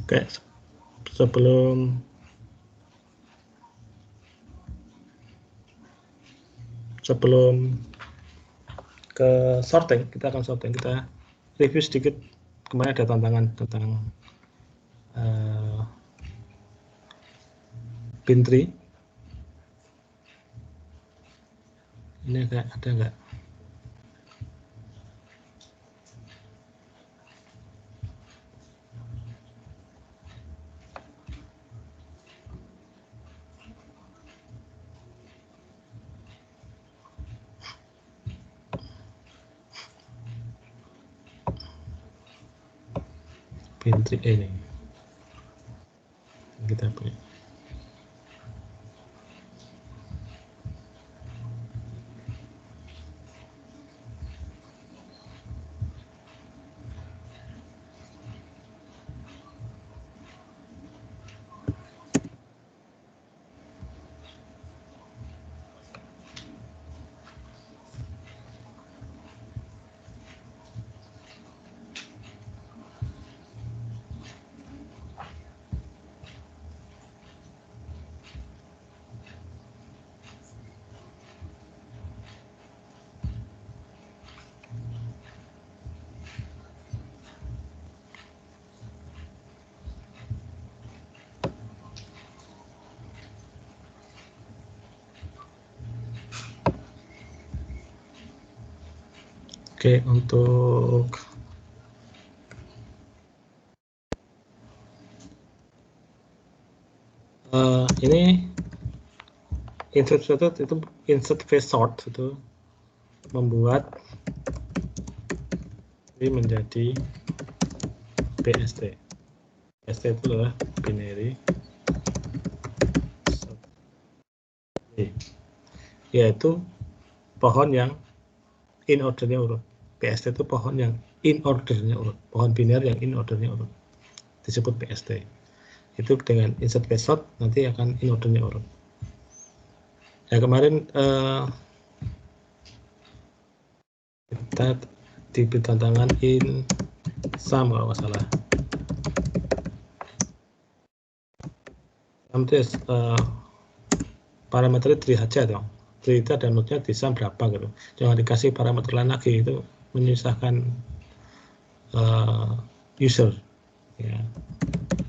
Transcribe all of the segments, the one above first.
Oke, sebelum ke sorting, kita akan sorting. Kita review sedikit kemarin ada tantangan tentang bin tree. Ini ada nggak? Bin tree ini kita punya. Oke, untuk ini insert phase sort itu membuat ini menjadi BST. BST itu adalah binary, yaitu pohon yang in ordernya urut. BST itu pohon yang in ordernya urut, pohon biner yang in ordernya urut, disebut BST. Itu dengan insert phase sort nanti akan in ordernya urut. Ya kemarin kita diberi tantangan in sum kalau nggak salah. Sum itu parameternya 3 aja dong. 3 itu ada node-nya di sum berapa gitu. Jangan dikasih parameter lain lagi, itu menyusahkan user. Ya.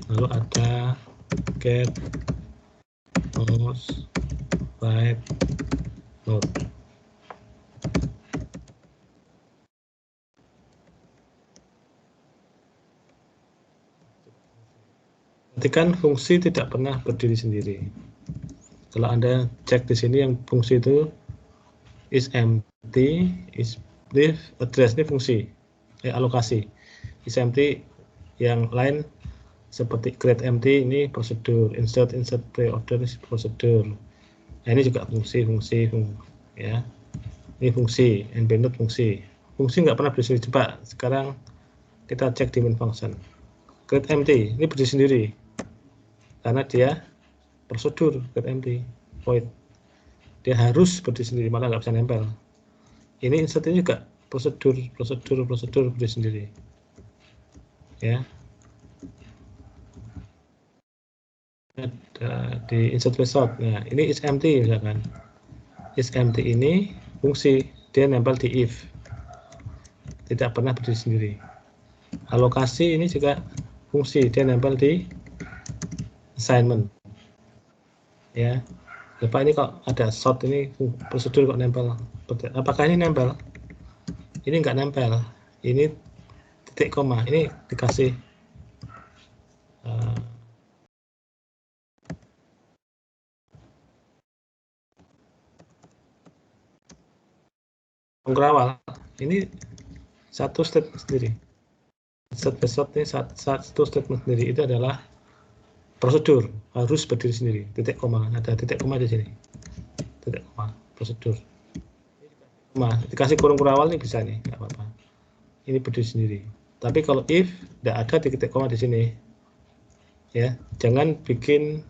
Lalu ada get most right node. Perhatikan fungsi tidak pernah berdiri sendiri. Kalau Anda cek di sini yang fungsi itu is empty, is brief, address ini fungsi, alokasi. Is empty, yang lain seperti create empty ini prosedur, insert pre-order ini prosedur. Nah, ini juga fungsi, ya. Ini fungsi, node fungsi. Fungsi nggak pernah berdiri sendiri. Coba sekarang kita cek di main function. Create empty ini berdiri sendiri karena dia prosedur create empty void. Dia harus berdiri sendiri, malah nggak bisa nempel. Ini insert ini juga prosedur berdiri sendiri. Ya. Ada di insert result. Nah, ini is empty misalkan. Is empty ini fungsi, dia nempel di if. Tidak pernah berdiri sendiri. Alokasi ini juga fungsi, dia nempel di assignment. Ya. Bapak ini kok ada sort ini prosedur kok nempel. Apakah ini nempel? Ini enggak nempel. Ini titik koma. Ini dikasih penggerawal. Ini satu statement sendiri. Insert ini satu statement sendiri, itu adalah prosedur, harus berdiri sendiri. Titik koma, ada titik koma di sini. Titik koma, prosedur. Koma, dikasih kurung awal nih bisa nih, nggak apa-apa. Ini berdiri sendiri. Tapi kalau if tidak ada titik koma di sini, ya jangan bikin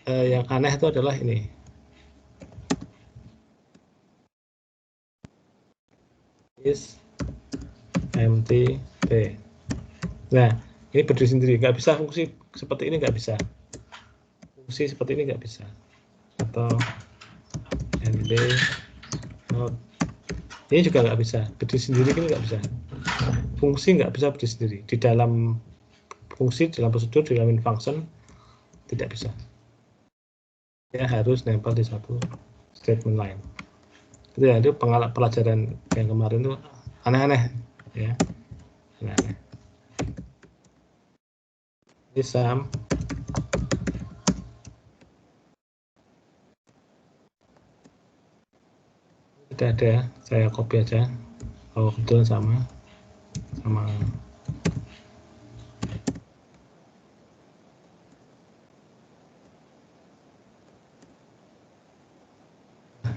yang aneh itu adalah ini. Is empty t. Nah, Ini berdiri sendiri, nggak bisa fungsi seperti ini, nggak bisa. Fungsi seperti ini nggak bisa. Atau NB not. Ini juga nggak bisa. Berdiri sendiri ini nggak bisa. Fungsi nggak bisa berdiri sendiri. Di dalam fungsi, dalam prosedur, di dalam main function tidak bisa. Ya harus nempel di satu statement lain. Itu ya, itu pelajaran yang kemarin itu aneh-aneh ya. Aneh-aneh. Ini sum tidak ada, saya copy aja. Kalau kebetulan sama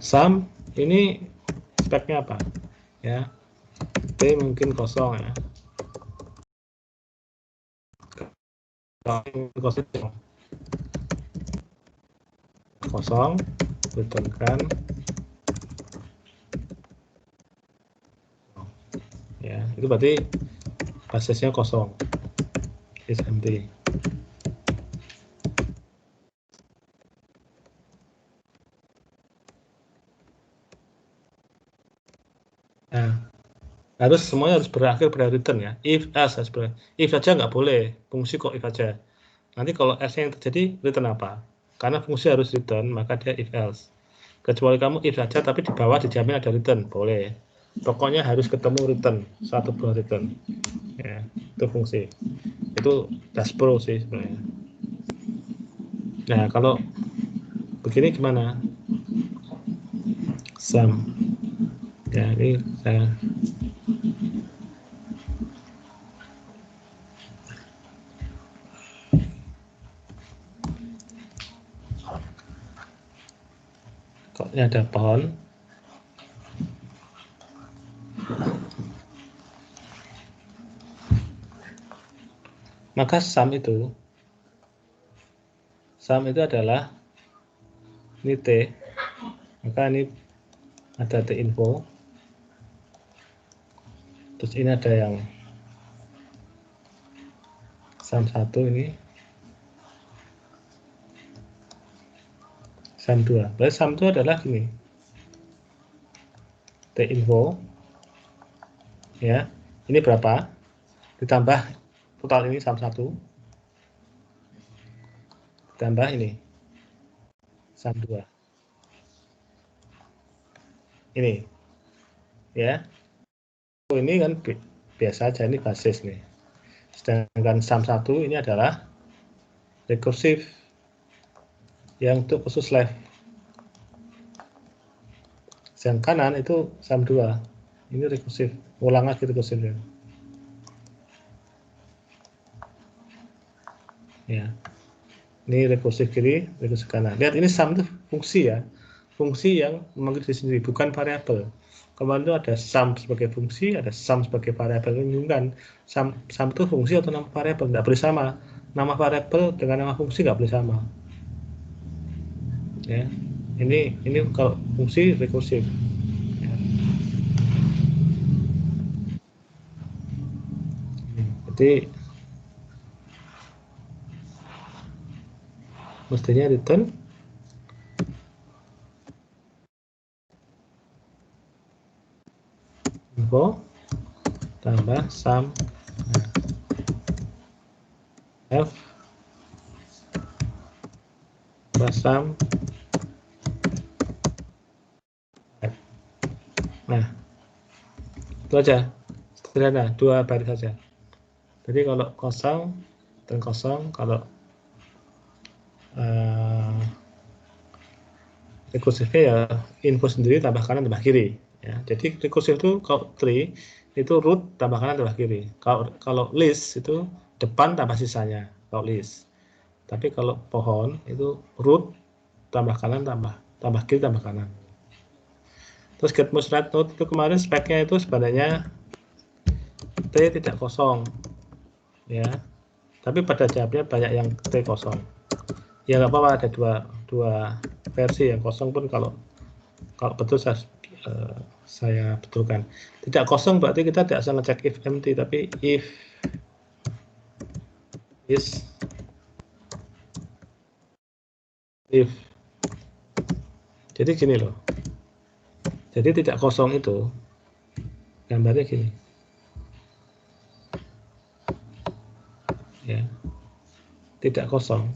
sum ini speknya apa ya, T mungkin kosong ya, kosong returnkan ya, itu berarti basisnya kosong, is empty. Nah, harus semuanya harus berakhir pada return ya. If else harus berakhir. If saja nggak boleh, fungsi kok if saja. Nanti kalau else yang terjadi, return apa? Karena fungsi harus return, maka dia if else. Kecuali kamu if saja, tapi di bawah dijamin ada return, boleh. Pokoknya harus ketemu return, satu buah return. Ya, itu fungsi. Itu Daspro sih sebenarnya. Nah, kalau begini gimana? Sum. Ya, ini saya kok ini ada pohon. Maka sum itu adalah ini T, maka ini ada T info, terus ini ada yang sum 1 ini, sum 2. Berarti sum 2 adalah gini, T info ya, ini berapa ditambah total ini sum 1 ditambah ini sum 2 ini ya. Ini kan biasa aja, ini basis nih. Sedangkan sum 1 ini adalah rekursif yang untuk khusus left. Yang kanan itu sum 2. Ini rekursif, ulang lagi rekursifnya. Ya. Ini rekursif kiri, rekursif kanan. Lihat ini sum itu fungsi ya. Fungsi yang memanggil diri sendiri, bukan variabel. Kemarin itu ada sum sebagai fungsi, ada sum sebagai variabel. Membingungkan, sum itu fungsi atau nama variabel, nggak boleh sama. Nama variabel dengan nama fungsi nggak boleh sama. Ya, ini kalau fungsi rekursif. Ya. Jadi mestinya return info tambah sum f tambah sum f. Nah, itu aja, sederhana, 2 baris saja. Jadi kalau kosong dan kosong, kalau rekursifnya ya info sendiri tambah kanan tambah kiri ya. Jadi rekursif itu kalau tree itu root tambah kanan tambah kiri. Kalau list itu depan tambah sisanya kalau list. Tapi kalau pohon itu root tambah kanan tambah kiri tambah kanan. Terus get most right node itu kemarin speknya itu sebenarnya T tidak kosong ya. Tapi pada jawabnya banyak yang T kosong. Ya nggak apa-apa, ada dua versi yang kosong pun kalau betul saya betulkan. Tidak kosong berarti kita tidak usah ngecek if empty, tapi if is if. Jadi gini loh. Jadi tidak kosong itu gambarnya gini. Ya. Tidak kosong.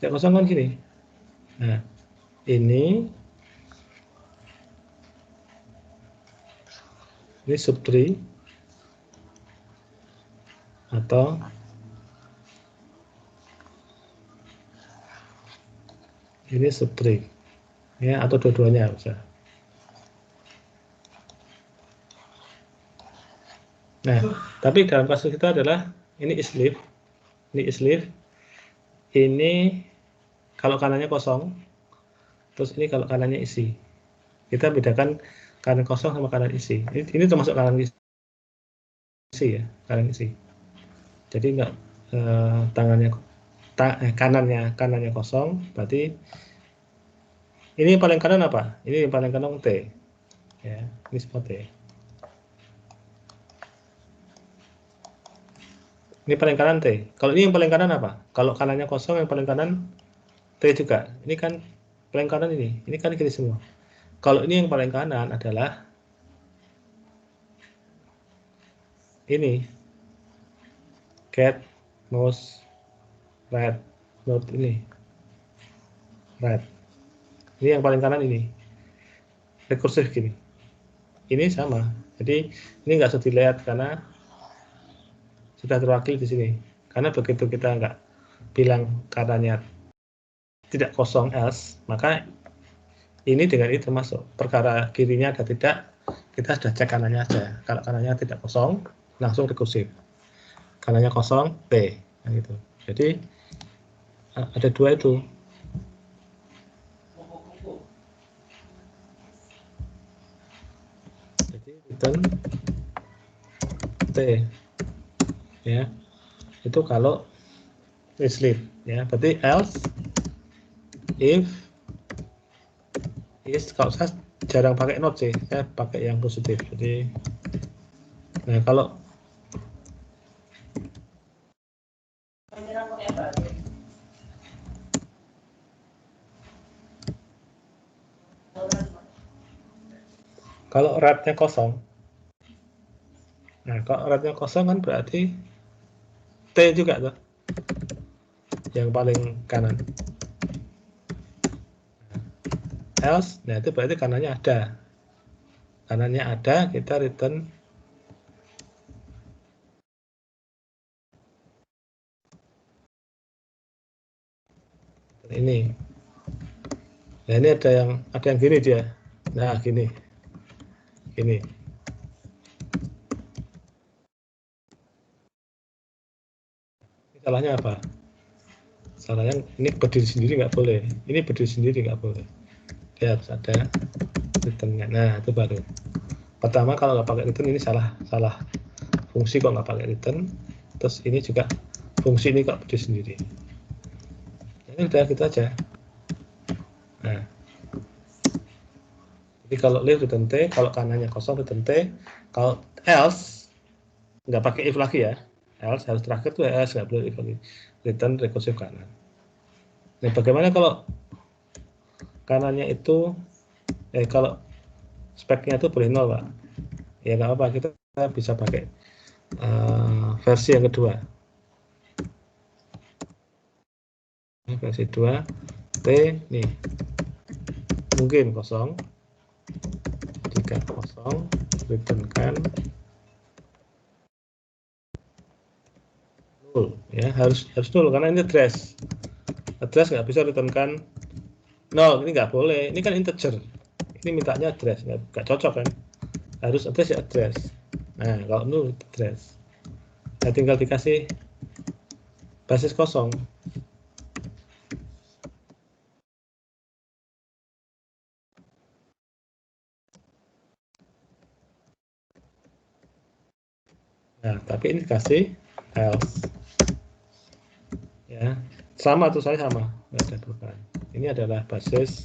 Tidak kosong kan gini. Nah, ini subtree atau ini subtree, ya, atau dua-duanya bisa. Nah, tapi dalam kasus kita adalah ini is leaf, ini kalau kanannya kosong, terus ini kalau kanannya isi. Kita bedakan kanan kosong sama kanan isi. Ini termasuk kanan isi ya, kanan isi. Jadi enggak kanannya kosong, berarti ini paling kanan apa? Ini yang paling kanan T. Ya, ini spot T. Ini paling kanan T. Kalau ini yang paling kanan apa? Kalau kanannya kosong, yang paling kanan T juga. Ini kan paling kanan ini kan kiri semua. Kalau ini yang paling kanan adalah ini cat, mouse, red, note ini red. Ini yang paling kanan ini rekursif gini. Ini sama. Jadi ini nggak usah dilihat karena sudah terwakil di sini. Karena begitu kita nggak bilang kanannya tidak kosong else, maka ini dengan ini termasuk. Perkara kirinya ada tidak, kita sudah cek kanannya aja. Kalau kanannya tidak kosong, langsung rekursif. Kanannya kosong, P. Nah, gitu. Jadi ada dua itu. Jadi return T, ya. Itu kalau is leaf, ya. Berarti else, if, is. Kalau saya jarang pakai not sih, saya pakai yang positif. Jadi, nah kalau rednya kosong, nah kalau rednya kosong kan berarti T juga tuh, yang paling kanan. Else, nah itu berarti kanannya ada. Kanannya ada, kita return ini. Nah ini ada yang gini dia. Nah gini. Salahnya apa? Salahnya ini berdiri sendiri nggak boleh. Ini berdiri sendiri nggak boleh. Dia harus ada returnnya. Nah itu baru. Pertama kalau nggak pakai return ini salah fungsi kok nggak pakai return. Terus ini juga fungsi ini kok berdiri sendiri. Ini udah gitu aja. Nah, jadi kalau leaf return T, kalau kanannya kosong return T, kalau else nggak pakai if lagi ya. Else harus terakhir tuh else, nggak boleh if lagi. Return rekursif kanan. Nah, bagaimana kalau kanannya itu kalau speknya itu boleh 0 Pak? Ya nggak apa, kita bisa pakai versi yang kedua. Versi 2 T nih mungkin kosong. Jika kosong, returnkan 0 ya, harus 0 karena ini address nggak bisa returnkan 0, ini nggak boleh, ini kan integer, ini mintanya address, nggak cocok kan, harus address ya address. Nah kalau 0 address, nah tinggal dikasih basis kosong. Nah tapi ini dikasih else ya, sama tuh, saya sama, nggak ada perubahan. Ini adalah basis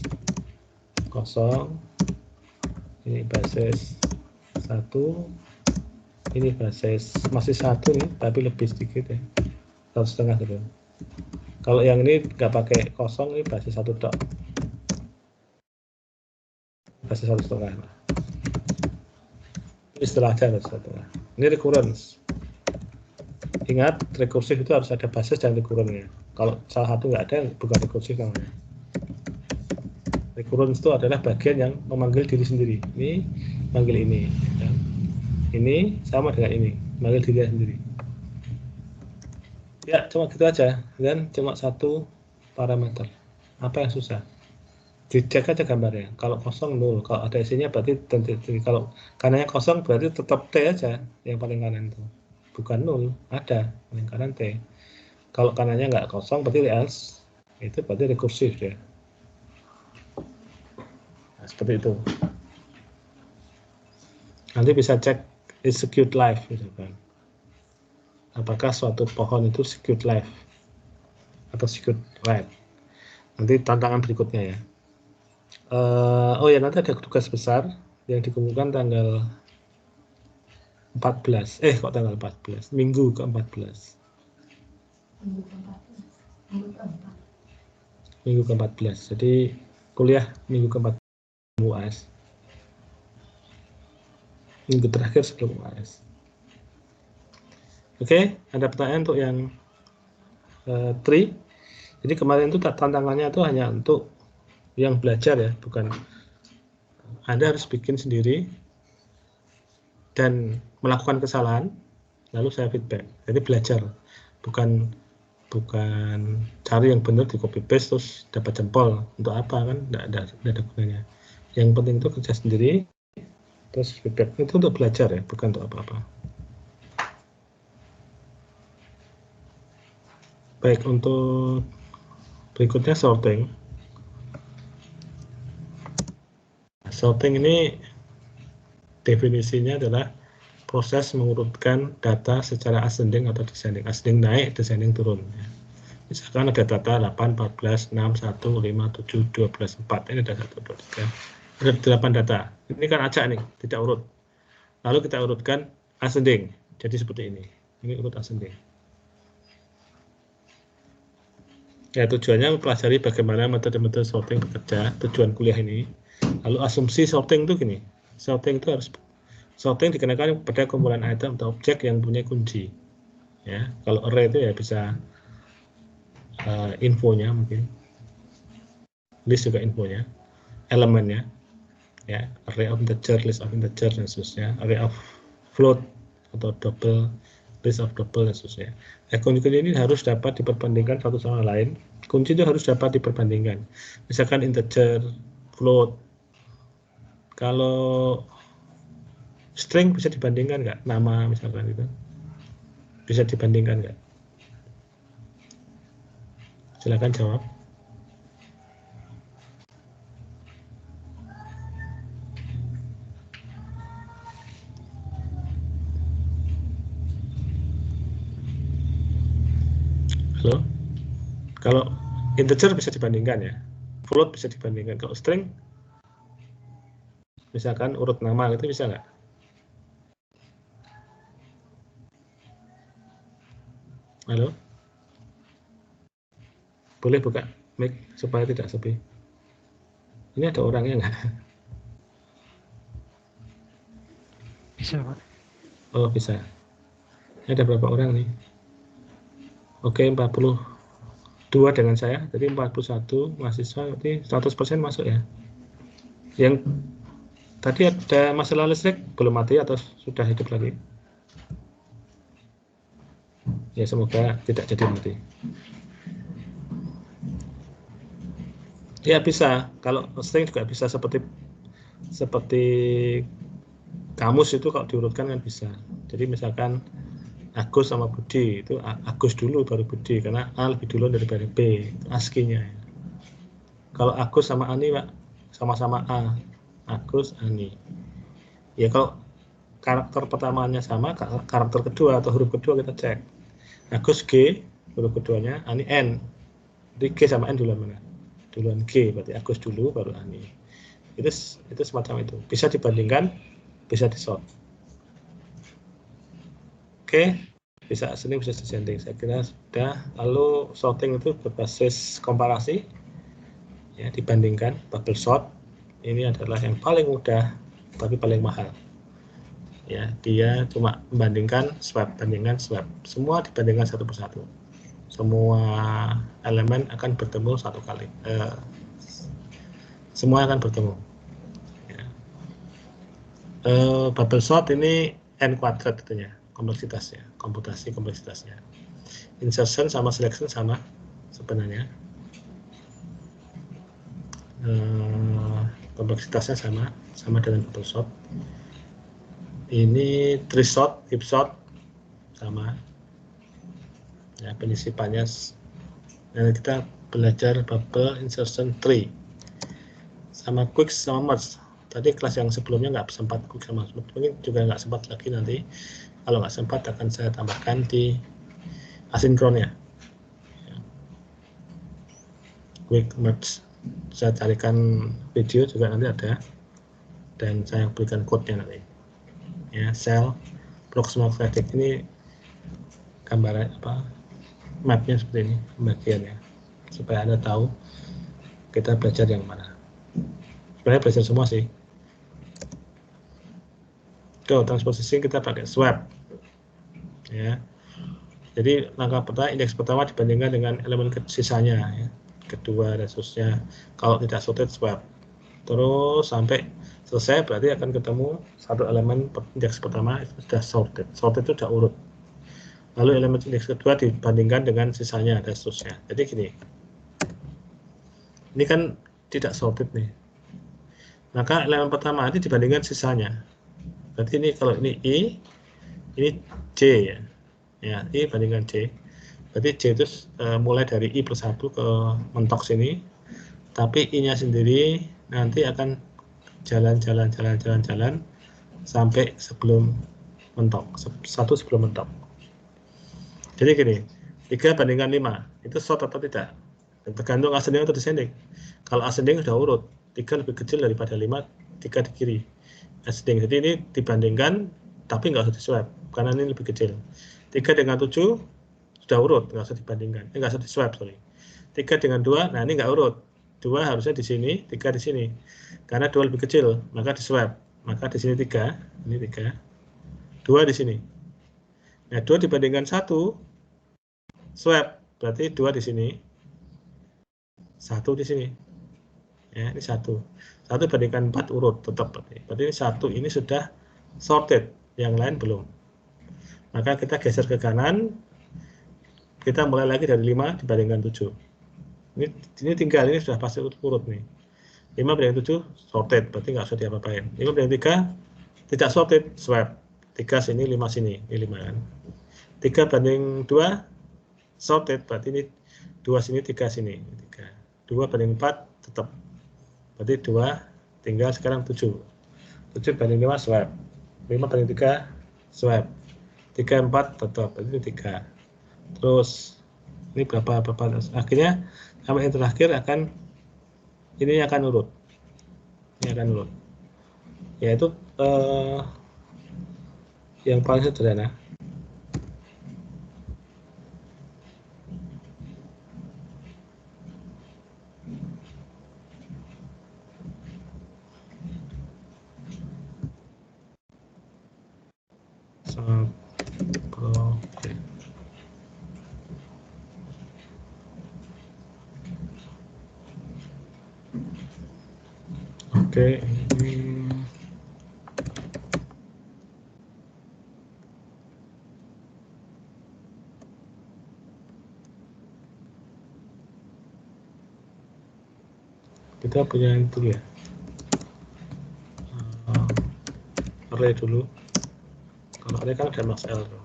kosong, ini basis 1, ini basis masih 1 nih, tapi lebih sedikit ya, 1,5 gitu. Kalau yang ini nggak pakai kosong, ini basis 1 dot, basis 1,5. Istilahnya basis 1,5. Ini recurrence. Ingat, rekursif itu harus ada basis dan recurrence-nya. Kalau salah satu nggak ada, bukan rekursif namanya. Recurrence itu adalah bagian yang memanggil diri sendiri. Ini manggil ini. Ya. Ini sama dengan ini, manggil diri sendiri. Ya, cuma gitu aja. Dan cuma satu parameter. Apa yang susah? Dicek aja gambarnya. Kalau kosong 0, kalau ada isinya berarti tentu. Kalau kanannya kosong berarti tetap T aja yang paling kanan itu. Bukan 0, ada paling kanan T. Kalau kanannya nggak kosong berarti else. Itu berarti rekursif ya. Nah, seperti itu. Nanti bisa cek execute live misalkan. Apakah suatu pohon itu secure live atau secure write. Nanti tantangan berikutnya ya. Oh ya, nanti ada tugas besar yang dikumpulkan tanggal 14. Kok tanggal 14? Minggu ke-14. Minggu ke-14. Jadi kuliah minggu ke-14 UAS. Minggu terakhir sebelum UAS. Oke, ada pertanyaan untuk yang 3. Jadi kemarin itu tantangannya itu hanya untuk yang belajar ya, bukan. Anda harus bikin sendiri dan melakukan kesalahan, lalu saya feedback. Jadi belajar, bukan cari yang benar di copy paste terus dapat jempol. Untuk apa kan? Nggak ada gunanya. Yang penting itu kerja sendiri, terus feedback. Itu untuk belajar ya, bukan untuk apa-apa. Baik, untuk berikutnya sorting. Sorting ini definisinya adalah proses mengurutkan data secara ascending atau descending. Ascending naik, descending turun. Misalkan ada data 8, 14, 6, 1, 5, 7, 12, 4. Ini ada 1, 2, 3. Ada 8 data. Ini kan acak nih, tidak urut. Lalu kita urutkan ascending. Jadi seperti ini. Ini urut ascending. Ya, tujuannya mempelajari bagaimana metode-metode sorting bekerja, tujuan kuliah ini. Lalu asumsi sorting itu gini. Sorting itu harus dikenakan pada kumpulan item atau objek yang punya kunci. Ya, kalau array itu ya bisa infonya mungkin. List juga infonya, elemennya. Ya, array of integer, list of integer dan seterusnya, array of float atau double, list of double dan seterusnya. Kunci ini harus dapat diperbandingkan satu sama lain. Kunci itu harus dapat diperbandingkan. Misalkan integer, float. Kalau string bisa dibandingkan nggak? Nama misalkan itu bisa dibandingkan nggak? Silakan jawab. Halo? Kalau integer bisa dibandingkan ya, float bisa dibandingkan. Kalau string, misalkan urut nama itu bisa nggak? Halo? Boleh buka mic supaya tidak sepi. Ini ada orangnya nggak? Bisa, Pak. Oh, bisa. Ini ada berapa orang nih? Oke, 42 dengan saya, jadi 41 mahasiswa, berarti 100% masuk ya. Yang tadi ada masalah listrik, belum mati atau sudah hidup lagi? Ya, semoga tidak jadi mati. Ya, bisa. Kalau string juga bisa seperti kamus itu kalau diurutkan kan bisa. Jadi misalkan Agus sama Budi, itu Agus dulu baru Budi, karena A lebih dulu daripada B, itu ASCII-nya. Kalau Agus sama Ani, Pak, sama-sama A, Agus, Ani. Ya kalau karakter pertamanya sama, karakter kedua atau huruf kedua kita cek. Agus G, huruf keduanya, Ani N. Jadi G sama N duluan mana? Duluan G, berarti Agus dulu, baru Ani. Itu semacam itu. Bisa dibandingkan, bisa di-sort. Oke, bisa ascending bisa descending. Saya kira sudah. Lalu sorting itu berbasis komparasi, ya, dibandingkan bubble sort. Ini adalah yang paling mudah tapi paling mahal. Ya, dia cuma membandingkan swap, bandingkan swap. Semua dibandingkan satu persatu. Semua elemen akan bertemu satu kali. Semua akan bertemu. Ya. Bubble sort ini n kuadrat itunya, kompleksitasnya, komputasi kompleksitasnya. Insertion sama selection sama sebenarnya. Kompleksitasnya sama dengan bubble sort. Ini tree sort, heap sort sama. Ya, penyisipannya. Dan kita belajar bubble insertion tree sama quick sama merge. Tadi kelas yang sebelumnya nggak sempat quick sama merge, mungkin juga nggak sempat lagi nanti. Kalau nggak sempat akan saya tambahkan di asinkronnya. Ya. Quick merge. Saya carikan video juga nanti ada, dan saya berikan code-nya nanti. Ya, cell proximal vertex ini gambaran mapnya seperti ini pembagiannya, supaya Anda tahu kita belajar yang mana. Sebenarnya belajar semua sih. Transposing kita pakai swap, ya. Jadi langkah pertama, indeks pertama dibandingkan dengan elemen sisanya, ya. Kedua dan seterusnya. Kalau tidak sorted, swap. Terus sampai selesai berarti akan ketemu satu elemen indeks pertama itu sudah sorted. Sorted itu sudah urut. Lalu elemen indeks kedua dibandingkan dengan sisanya dan seterusnya. Jadi gini. Ini kan tidak sorted nih. Maka elemen pertama ini dibandingkan sisanya. Berarti ini kalau ini I, ini J ya. Ya, I bandingkan J. Berarti J itu mulai dari I plus 1 ke mentok sini. Tapi I-nya sendiri nanti akan jalan sampai sebelum mentok. Satu sebelum mentok. Jadi gini, 3 bandingkan 5. Itu short atau tidak? Tergantung ascending atau descending. Kalau ascending sudah urut, 3 lebih kecil daripada 5, 3 di kiri. Ascending. Jadi ini dibandingkan, tapi nggak usah di-swap, karena ini lebih kecil. 3 dengan 7 sudah urut, nggak usah dibandingkan. Nggak usah di-swap, sorry. 3 dengan 2, nah ini nggak urut. 2 harusnya di sini, 3 di sini. Karena 2 lebih kecil, maka di-swap. Maka di sini 3, ini 3. 2 di sini. Nah, 2 dibandingkan 1, swap. Berarti 2 di sini. 1 di sini. Ya, ini 1. 1 bandingkan 4 urut, tetap. Berarti ini 1 ini sudah sorted, yang lain belum. Maka kita geser ke kanan, kita mulai lagi dari 5 dibandingkan 7. Ini tinggal, ini sudah pasti urut nih. 5 bandingkan 7 sorted, berarti nggak usah diapa-apain. 5 bandingkan 3 tidak sorted, swap. 3 sini, 5 sini, ini 5 kan. 3 banding 2 sorted, berarti ini 2 sini, 3 sini. 2 banding 4 tetap. Berarti 2 tinggal sekarang 7. 7 banding 5 swap. 5 banding 3 swap. 3 4 tetap, berarti 3. Terus ini berapa akhirnya sampai yang terakhir ini akan urut. Ini akan urut. Yaitu yang paling sederhana. Oke, ini kita punya itu ya, array dulu. Kalau array kan ada max L tuh.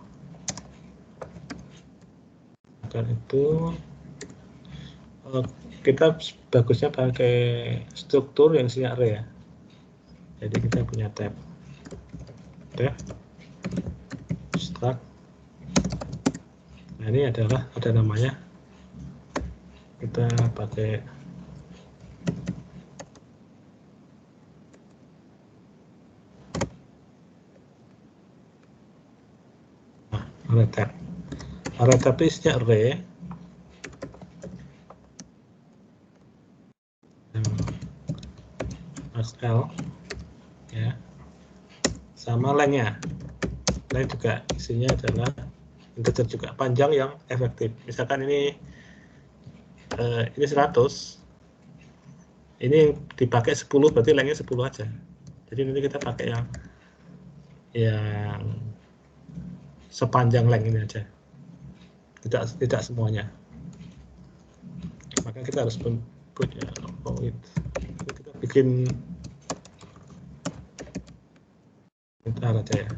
Dan itu kita bagusnya pakai struktur yang isinya array ya. Jadi kita punya tab struct. Nah, ini adalah ada namanya. Kita pakai tab. Array tab itu isinya array L ya, sama length-nya. Length juga isinya adalah integer juga, panjang yang efektif. Misalkan ini 100, ini dipakai 10, berarti length-nya 10 aja. Jadi nanti kita pakai yang sepanjang length ini aja, tidak semuanya. Maka kita harus punya kita bikin bentar aja ya.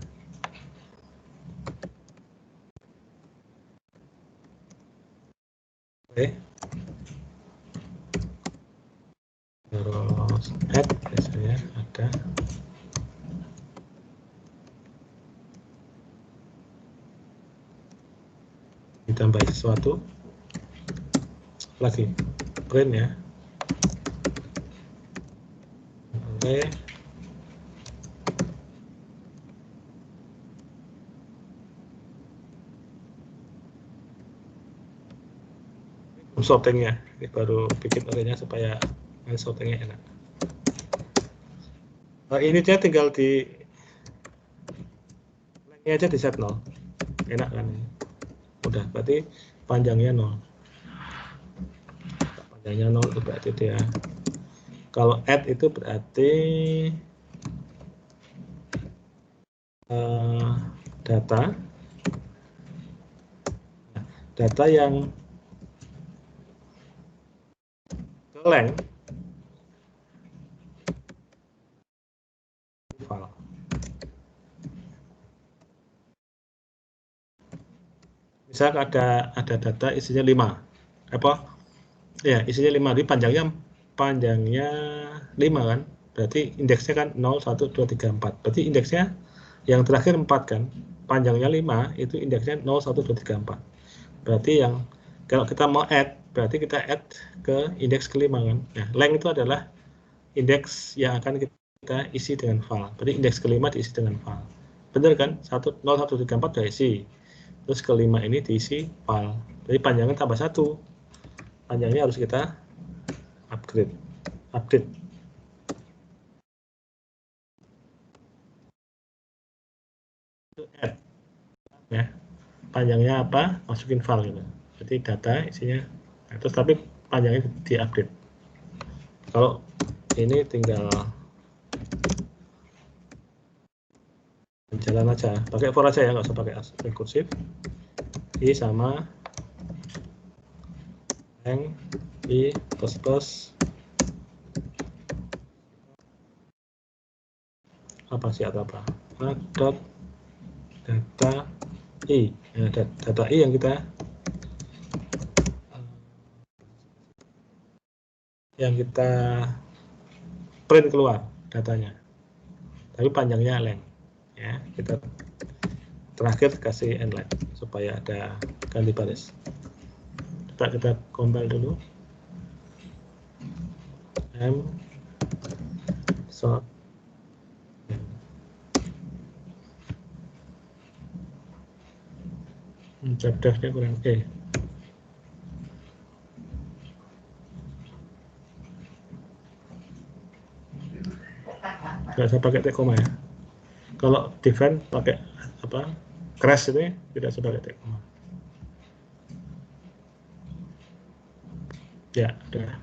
Oke. Terus add biasanya ada. Ditambah sesuatu. Lagi print ya. Oke. Sortingnya, ini baru bikin arraynya supaya sortingnya enak. Nah, ini dia tinggal di lengthnya aja di set 0, enak kan? Udah, berarti panjangnya 0. Panjangnya 0 itu berarti dia. Kalau add itu berarti data yang length file. Misal ada data isinya 5. Apa? Ya, isinya 5, di panjangnya 5 kan? Berarti indeksnya kan 0, 1, 2, 3, 4. Berarti indeksnya yang terakhir 4 kan? Panjangnya 5, itu indeksnya 0, 1, 2, 3, 4. Berarti yang kalau kita mau add, berarti kita add ke indeks kelima kan? Nah, length itu adalah indeks yang akan kita isi dengan file. Berarti indeks kelima diisi dengan file. Benar kan? 0, 1, 3, 4 sudah isi. Terus kelima ini diisi file. Jadi panjangnya tambah 1. Panjangnya harus kita update. Add. Ya. Panjangnya apa? Masukin file gitu. Jadi data isinya. Nah, terus tapi panjangnya diupdate. Kalau ini tinggal jalan aja, pakai for aja ya, nggak usah pakai rekursive. I sama length i plus apa sih atau apa? Dot data i, ya, data i yang kita print keluar datanya, tapi panjangnya length ya. Kita terakhir kasih end length supaya ada ganti baris. Coba kita compile dulu. Sort cerdasnya kurang nggak usah pakai tag koma ya. Kalau define pakai apa, crash ini tidak usah pakai tag koma. Ya, udah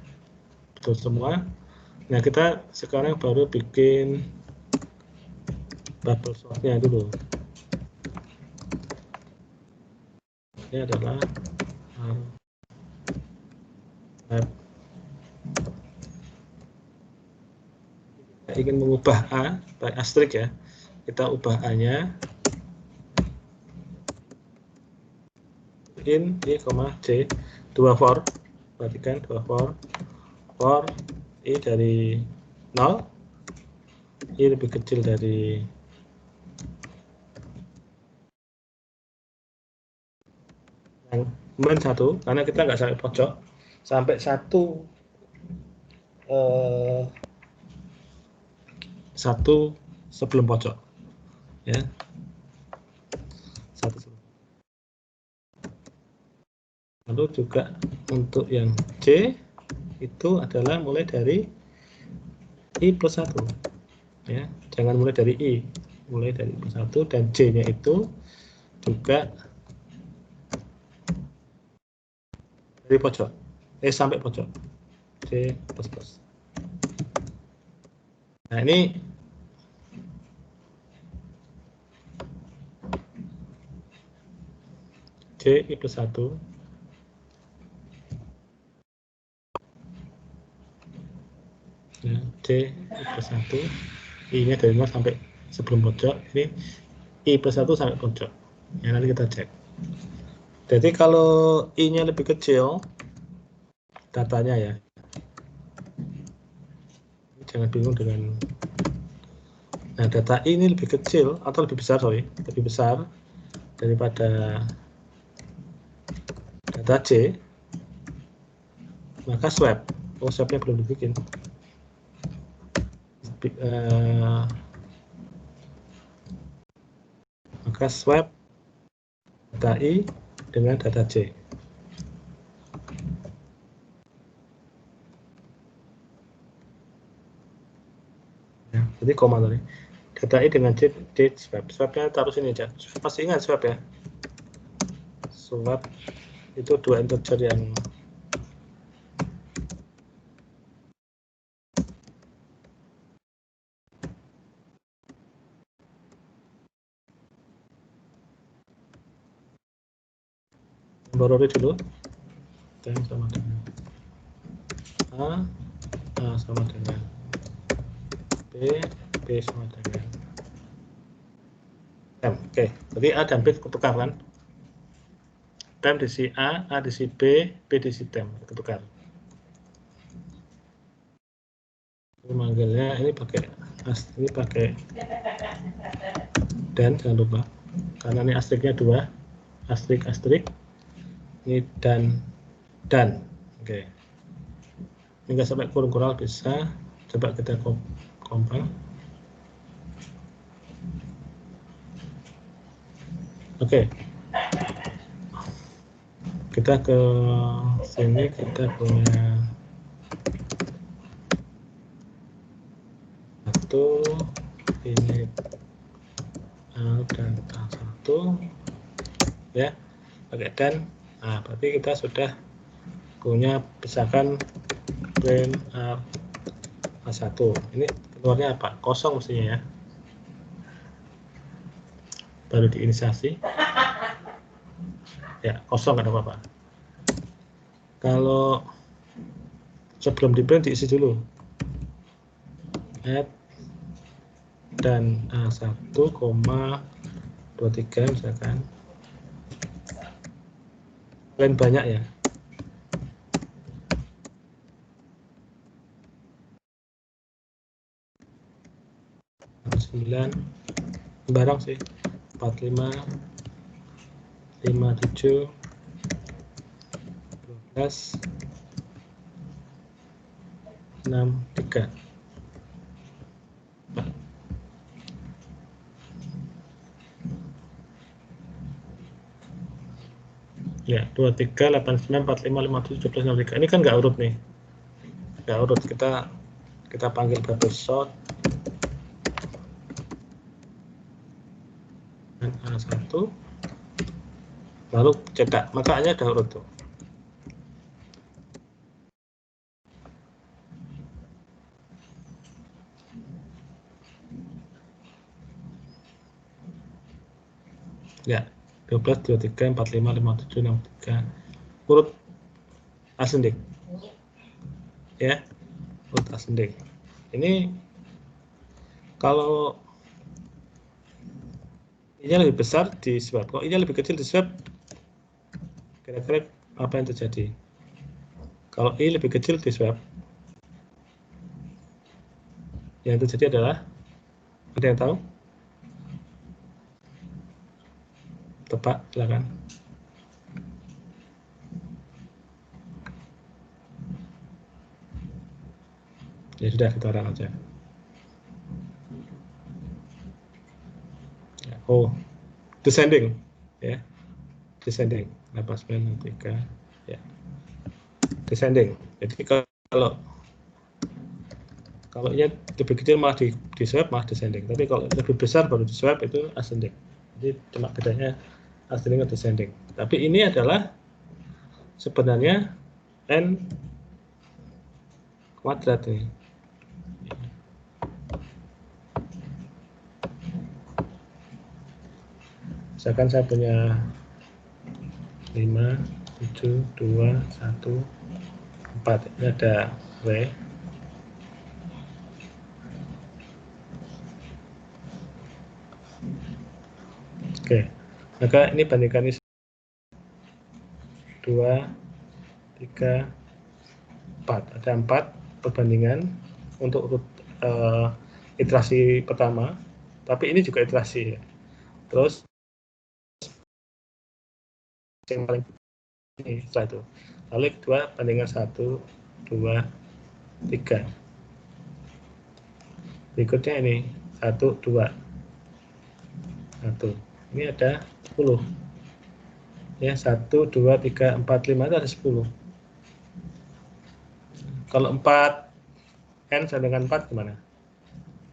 betul semua. Nah, kita sekarang baru bikin bubble sortnya dulu. Ini adalah kita ingin mengubah A by asterisk ya. Kita ubah A-nya in i, c, 2 for, perhatikan 2 for i dari 0, i lebih kecil dari yang min 1, karena kita nggak sampai pojok, sampai 1 sebelum pojok ya, 1 Lalu juga untuk yang C itu adalah mulai dari I plus 1. Ya, jangan mulai dari I, mulai dari plus 1, dan C-nya itu juga dari pojok, sampai pojok, C plus plus. Nah, ini C I plus 1 ya, C I plus 1, I-nya dari 0 sampai sebelum pojok, ini I plus 1 sampai pojok. Ya, nanti kita cek. Jadi kalau I-nya lebih kecil, datanya ya, jangan bingung dengan, nah data I ini lebih kecil, atau lebih besar, lebih besar daripada data C, maka swap. Oh, swapnya belum dibikin. Maka swap data I dengan data C. Ya, jadi koma tadi. Data I dengan C swap. Swapnya taruh sini aja. Masih ingat swap ya? Swap itu dua integer yang borori dulu. Dan sama dengan A sama dengan B sama dengan M. Oke, jadi A dan B ketukar kan? Tem di si A di si B di si tem, ketukar. Manggilnya ini pakai dan jangan lupa, karena ini asteriknya 2, asterik, ini dan. Oke. Ini nggak sampai kurung kural bisa. Coba kita compile. Oke. Kita ke sini, kita punya satu, ini A dan A1 ya, pakai dan. Nah, berarti kita sudah punya misalkan print A1. Ini keluarnya apa? Kosong mestinya ya. Baru diinisiasi. Ya, kosong, nggak ada apa-apa. Kalau sebelum di print diisi dulu. Add dan A1, 23 misalkan. Lain banyak ya. Barang sih 45 57 12 63 ya, 23 89 45 57 12 63. Ini kan nggak urut nih, nggak urut. Kita panggil bubble sort dan A1 lalu cetak, makanya udah urut tuh. Ya, 12 23 45 57 63 urut ascending ya, urut ascending. Ini kalau I-nya lebih besar di swap, kalau I-nya lebih kecil di swap, kira-kira apa yang terjadi? Kalau I lebih kecil di swap, yang terjadi adalah, ada yang tahu? Tebak, silakan. Ya sudah, kita orang aja. Oh, descending ya, descending. 89 63 ya, descending. Jadi kalau ini lebih kecil malah di swipe malah descending, tapi kalau lebih besar baru di swipe itu ascending. Jadi cuma bedanya ascending atau descending. Tapi ini adalah sebenarnya n kuadrat ini. Misalkan saya punya 5, 7, 2, 1, 4. Ini ada W. Oke, maka ini bandingkan ini 2, 3, 4. Ada 4 perbandingan untuk iterasi pertama, tapi ini juga iterasi ya. Terus yang paling ini setelah itu. Lalu kedua bandingan 1, 2, 3. Berikutnya ini 1, 2, 1. Ini ada 10. Ya, 1, 2, 3, 4, 5 itu ada 10. Kalau 4 n sama dengan 4 gimana?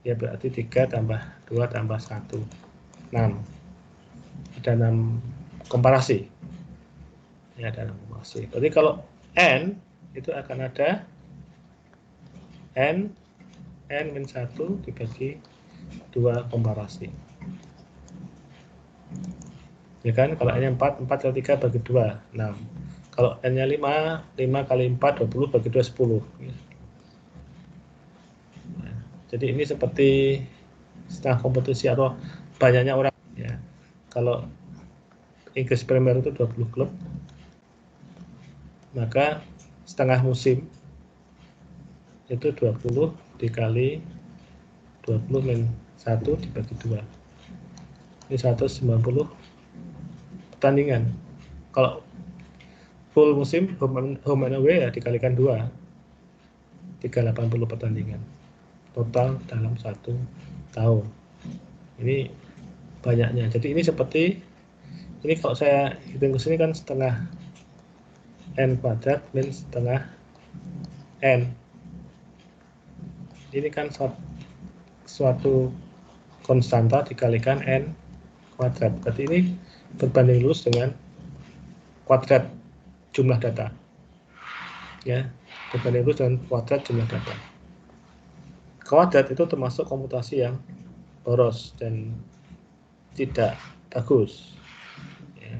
Ya berarti 3 tambah 2 tambah 1, 6. Ada 6 komparasi. Ya, ada 6 komparasi. Berarti kalau n itu akan ada n min 1 dibagi 2 komparasi. Ya kan, kalau n-nya 4 kali 3 bagi 2, 6. Kalau n-nya 5 kali 4, 20 bagi 2, 10. Nah, jadi ini seperti setengah kompetisi atau banyaknya orang. Ya. Kalau Inggris Premier itu 20 klub, maka setengah musim itu 20 dikali 20 min 1 dibagi 2. Ini 190 pertandingan. Kalau full musim home and away ya dikalikan 2, 380 pertandingan total dalam 1 tahun. Ini banyaknya. Jadi ini seperti ini kalau saya hitung ke sini kan setengah n kuadrat min setengah n. Ini kan suatu konstanta dikalikan n kuadrat. Berarti ini berbanding lurus dengan kuadrat jumlah data. Ya, berbanding lurus dengan kuadrat jumlah data. Kuadrat itu termasuk komputasi yang boros dan tidak bagus. Ya.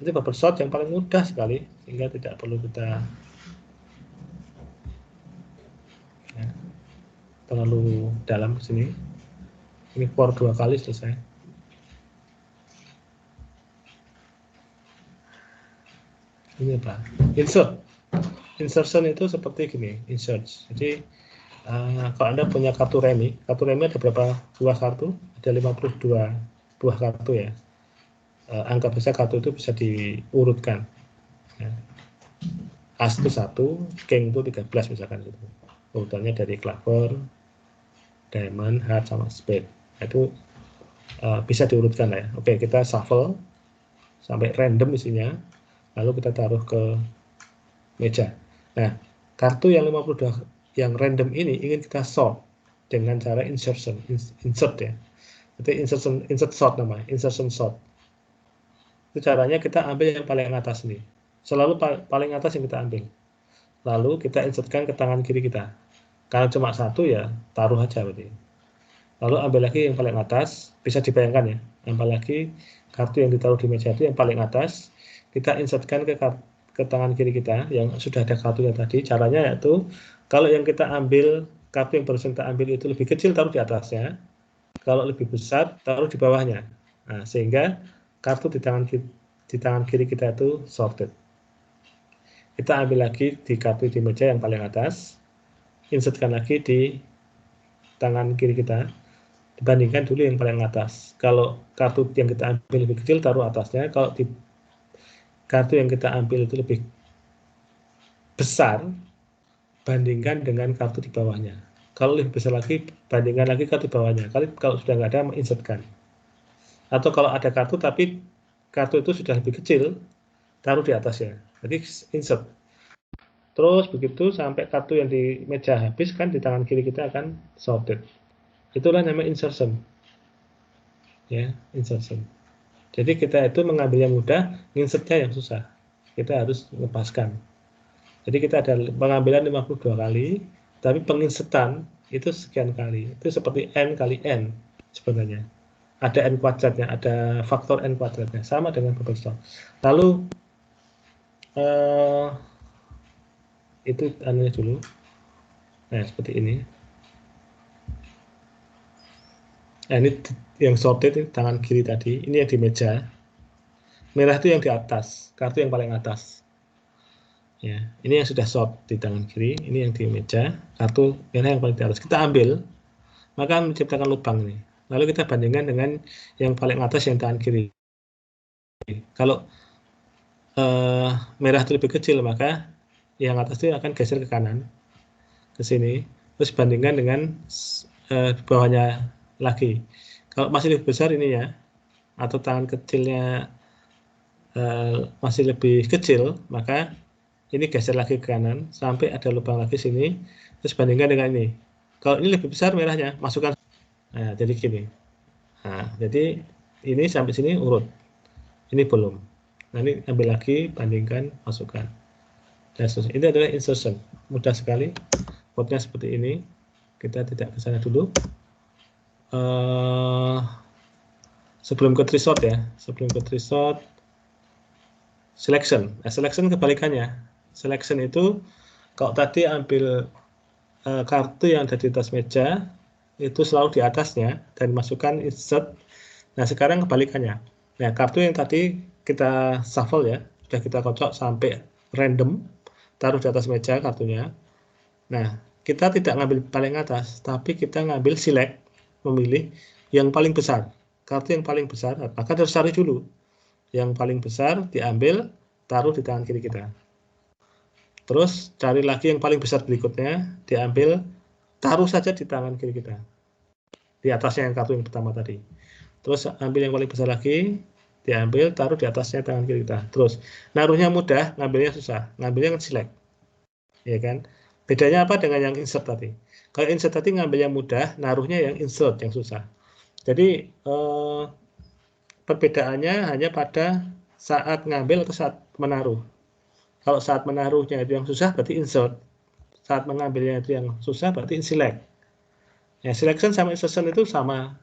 Ini bubble sort yang paling mudah sekali, sehingga tidak perlu kita terlalu dalam ke sini. Ini for 2 kali selesai. Ini apa? Insert. Insertion itu seperti gini, insert. Jadi kalau Anda punya kartu remi ada berapa buah kartu? Ada 52 buah kartu ya. Anggap saja kartu itu bisa diurutkan. Ya. As itu 1, king itu 13 misalkan gitu. Urutannya dari claver, diamond, heart, sama spade. Itu bisa diurutkan ya. Oke, kita shuffle sampai random isinya, lalu kita taruh ke meja. Nah, kartu yang 52 yang random ini ingin kita sort dengan cara insertion, insert ya. Itu insert sort namanya, insertion sort. Itu caranya kita ambil yang paling atas nih. Selalu paling atas yang kita ambil. Lalu kita insertkan ke tangan kiri kita. Karena cuma 1 ya, taruh aja berarti. Lalu ambil lagi yang paling atas, bisa dibayangkan ya. Ambil lagi kartu yang ditaruh di meja itu yang paling atas, kita insertkan ke tangan kiri kita yang sudah ada kartunya tadi. Caranya yaitu kalau yang kita ambil, kartu yang baru kita ambil itu lebih kecil, taruh di atasnya. Kalau lebih besar, taruh di bawahnya. Nah, sehingga kartu di tangan kiri kita itu sorted. Kita ambil lagi di kartu di meja yang paling atas, insertkan lagi di tangan kiri kita, dibandingkan dulu yang paling atas. Kalau kartu yang kita ambil lebih kecil, taruh atasnya. Kalau di kartu yang kita ambil itu lebih besar, bandingkan dengan kartu di bawahnya. Kalau lebih besar lagi, bandingkan lagi kartu di bawahnya. Kalau sudah nggak ada, insertkan. Atau kalau ada kartu, tapi kartu itu sudah lebih kecil, taruh di atasnya. Jadi insert. Terus begitu sampai kartu yang di meja habis kan di tangan kiri kita akan sorted. Itulah namanya insertion. Ya, insertion. Jadi kita itu mengambil yang mudah, insertnya yang susah. Kita harus lepaskan. Jadi kita ada pengambilan 52 kali, tapi penginsertan itu sekian kali. Itu seperti n kali n sebenarnya. Ada n kuadratnya, ada faktor n kuadratnya, sama dengan bubble stock. Lalu itu anunya dulu. Nah, seperti ini. Nah, ini yang sorted itu tangan kiri tadi. Ini yang di meja. Merah itu yang di atas, kartu yang paling atas. Ya, ini yang sudah sort di tangan kiri, ini yang di meja, kartu merah yang paling di atas. Kita ambil, maka menciptakan lubang ini. Lalu kita bandingkan dengan yang paling atas yang tangan kiri. Kalau merah itu lebih kecil, maka yang atas itu akan geser ke kanan, ke sini. Terus bandingkan dengan bawahnya lagi. Kalau masih lebih besar ini ya, atau tangan kecilnya masih lebih kecil, maka ini geser lagi ke kanan sampai ada lubang lagi sini. Terus bandingkan dengan ini. Kalau ini lebih besar merahnya, masukkan. Nah, jadi gini. Nah, jadi ini sampai sini urut. Ini belum. Nah, ini ambil lagi, bandingkan, masukkan. Dan ini adalah insertion. Mudah sekali. Code-nya seperti ini. Kita tidak ke sana dulu. Sebelum ke tree sort ya. Sebelum ke tree sort, selection. Nah, selection kebalikannya. Selection itu kalau tadi ambil kartu yang ada di atas meja itu selalu di atasnya dan masukkan insert. Nah, sekarang kebalikannya. Nah, kartu yang tadi kita shuffle ya, sudah kita kocok sampai random, taruh di atas meja kartunya. Nah, kita tidak ngambil paling atas, tapi kita ngambil select, memilih yang paling besar. Kartu yang paling besar, maka harus cari dulu. Yang paling besar diambil, taruh di tangan kiri kita. Terus cari lagi yang paling besar berikutnya, diambil, taruh saja di tangan kiri kita. Di atasnya yang kartu yang pertama tadi. Terus ambil yang paling besar lagi, diambil, taruh di atasnya tangan kiri kita. Terus naruhnya mudah, ngambilnya susah. Ngambilnya select. Ya kan? Bedanya apa dengan yang insert tadi? Kalau insert tadi ngambil yang mudah, naruhnya yang insert, yang susah. Jadi perbedaannya hanya pada saat ngambil atau saat menaruh. Kalau saat menaruhnya itu yang susah, berarti insert. Saat mengambilnya itu yang susah, berarti select. Ya, selection sama insertion itu sama.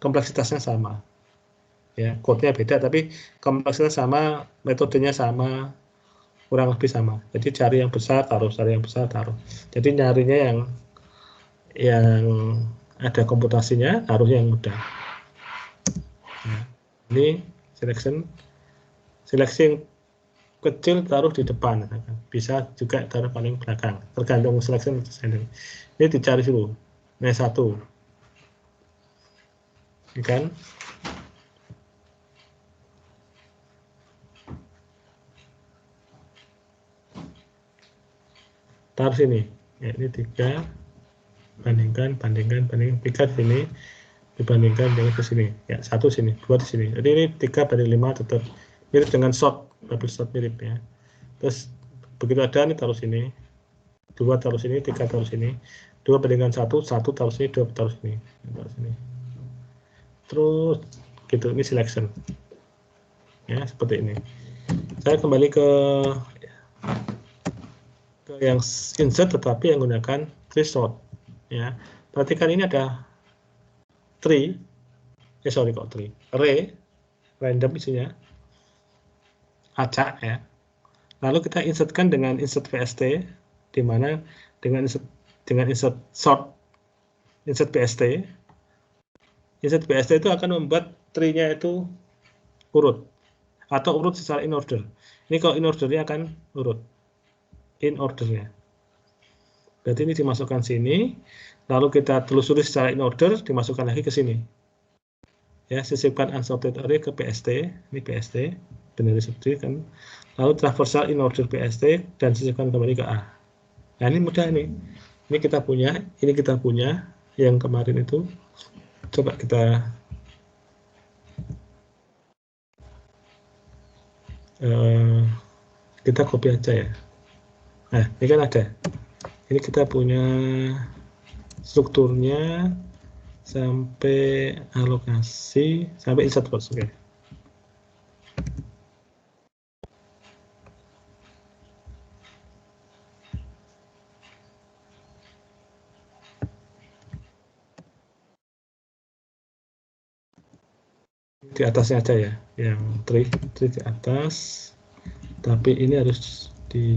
Kompleksitasnya sama. Ya, code-nya beda, tapi kompleksitasnya sama, metodenya sama, kurang lebih sama. Jadi cari yang besar, taruh, cari yang besar, taruh. Jadi nyarinya yang ada komputasinya, taruhnya yang mudah. Nah, ini selection yang kecil taruh di depan, bisa juga taruh paling belakang, tergantung selection. Ini dicari dulu. Ini satu, kan? Taruh sini. Ya, ini 3, bandingkan 3 di sini, dibandingkan dengan ke sini. Ya, 1 sini, 2 di sini. Jadi ini 3/5 tetap mirip dengan short, double short mirip ya. Terus begitu ada ini taruh sini, 2 taruh sini, 3 taruh sini, 2 bandingkan 1 taruh sini, 2 taruh sini, taruh sini. Terus gitu, ini selection. Ya, seperti ini. Saya kembali ke yang insert tetapi yang menggunakan tree sort. Ya, perhatikan ini ada tree, array, random isinya, acak ya. Lalu kita insertkan dengan insert PST, di mana dengan insert sort, insert PST itu akan membuat tree-nya itu urut atau urut secara in order. Ini kalau in order-nya akan urut in order-nya. Berarti ini dimasukkan sini, lalu kita telusuri secara in order, dimasukkan lagi ke sini. Ya, sisipkan unsorted array ke PST, ini PST, benar seperti kan. Lalu traversal in order PST dan sisipkan kembali ke A. Nah, ini mudah nih. Ini kita punya, yang kemarin itu. Coba kita kita copy aja ya. Nah, ini kan ada. Ini kita punya strukturnya sampai alokasi sampai insert box. Oke. Di atasnya aja ya, yang tree di atas, tapi ini harus di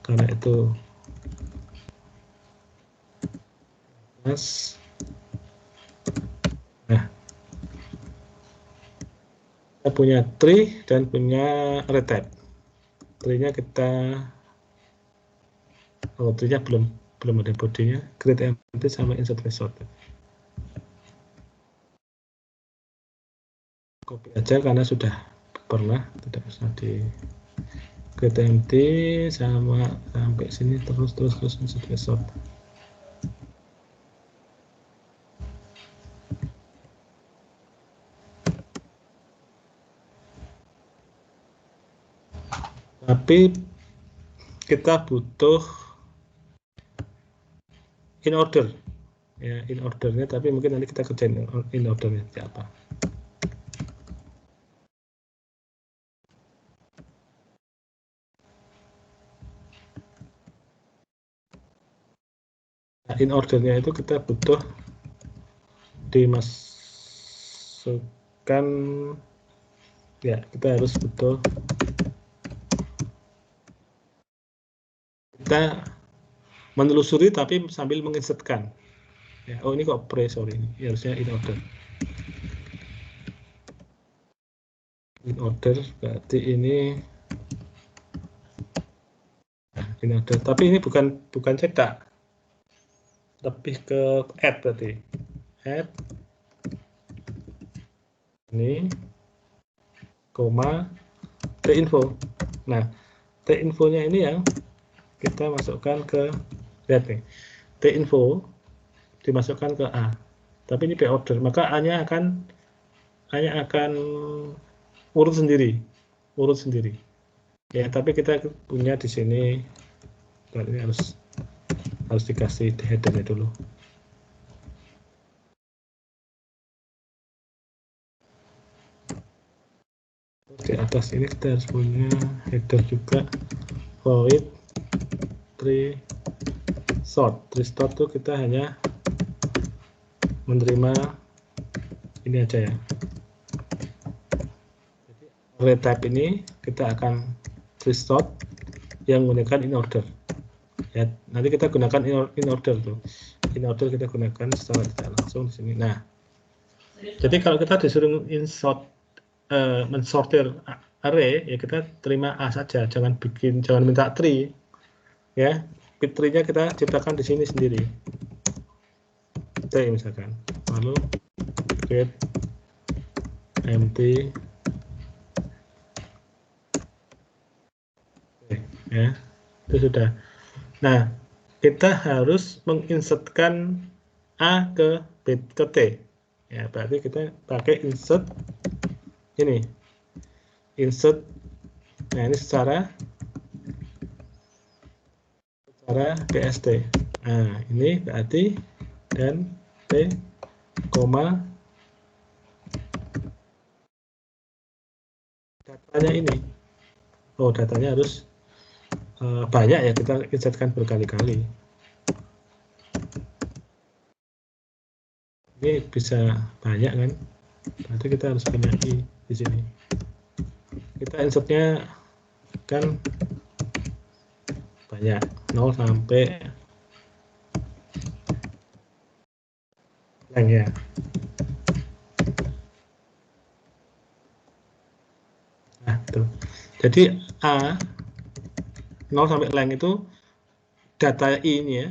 karena itu atas. Nah, kita punya tree dan punya array type. Tree-nya kita tree-nya belum ada bodinya, create empty sama insert result. Copy aja karena sudah pernah, tidak usah di create empty sama sampai sini terus insert result. Tapi kita butuh in order ya, in ordernya, tapi mungkin nanti kita kerjain in ordernya siapa. Nah, in ordernya itu kita butuh dimasukkan ya, kita harus butuh kita menelusuri tapi sambil menginsertkan ya. Oh, ini kok sorry, ini harusnya in order. In order berarti ini in order, tapi ini bukan cetak, lebih ke add, berarti add ini koma t-info. Nah, t-infonya ini yang kita masukkan ke, lihat nih, t-info dimasukkan ke A, tapi ini by order, maka A-nya akan urut sendiri ya. Tapi kita punya di sini, ini harus dikasih headernya dulu. Di atas ini kita harus punya header juga, void tree sort tuh kita hanya menerima ini aja ya. Jadi array type ini kita akan tree sort yang menggunakan in order ya. Nanti kita gunakan in order tuh. In order kita gunakan secara tidak langsung di sini. Nah, jadi kalau kita disuruh mensortir array ya, kita terima A saja, jangan minta tree ya. Tree-nya kita ciptakan di sini sendiri, T misalkan, lalu create empty ya, itu sudah. Nah, kita harus menginsertkan A ke T ya, berarti kita pakai insert ini, insert. Nah, ini secara PST. Nah, ini berarti dan T koma datanya ini. Oh, datanya harus banyak ya, kita insertkan berkali-kali. Ini bisa banyak kan, berarti kita harus punya I di sini. Kita insertnya kan banyak, 0 sampai length ya. Nah, itu. Jadi A 0 sampai length itu data I ini ya.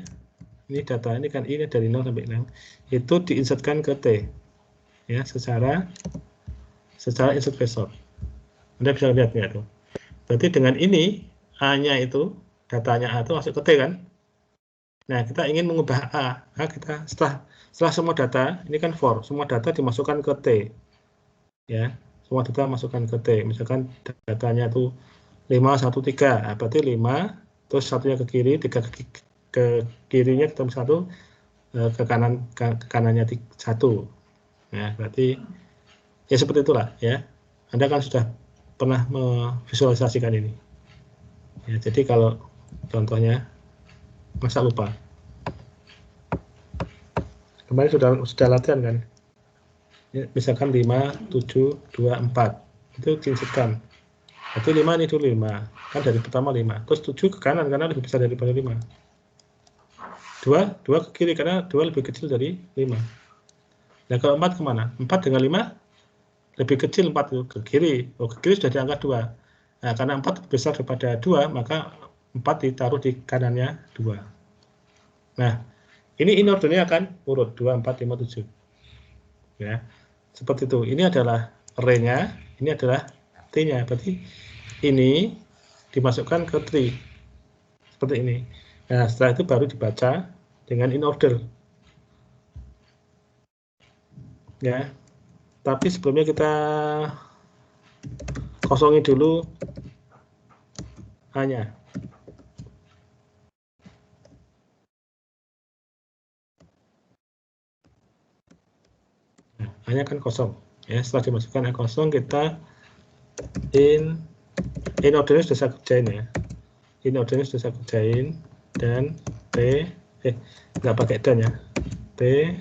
Ini data ini kan ini dari 0 sampai length itu diinsertkan ke T ya, secara insert result. Anda bisa lihat ya tuh. Berarti dengan ini A-nya itu, datanya A itu masuk ke T kan. Nah, kita ingin mengubah A. Nah, setelah semua data, ini kan for, semua data dimasukkan ke T. Ya. semua data masukkan ke T. Misalkan datanya itu 5, 1, 3. Nah, berarti 5, terus satunya ke kiri, 3 ke kirinya ketemu 1, ke kanannya 1. Nah, berarti ya seperti itulah ya. Anda kan sudah pernah memvisualisasikan ini. Ya, jadi kalau contohnya, masa lupa? Kemarin sudah latihan kan? Ya, misalkan 5, 7, 2, 4. Itu diinsertkan. Berarti 5 ini dulu 5. Kan dari pertama 5. Terus 7 ke kanan karena lebih besar daripada 5. 2 ke kiri karena 2 lebih kecil dari 5. Nah, kalau 4 kemana? 4 dengan 5 lebih kecil, 4 ke kiri. Oh, ke kiri sudah diangkat 2. Nah, karena 4 besar daripada 2, maka 4 ditaruh di kanannya 2. Nah, ini in ordernya akan urut 2, 4, 5, 7. Ya, seperti itu. Ini adalah array-nya, ini adalah T-nya. Berarti ini dimasukkan ke tree. Seperti ini. Nah, setelah itu baru dibaca dengan in order. Ya. Tapi sebelumnya kita kosongin dulu A-nya. Nah, A-nya kan kosong. Ya, setelah dimasukkan A kosong, kita in ordernya sudah saya kerjain ya. In ordernya sudah saya kerjain dan T nggak pakai dan ya. T,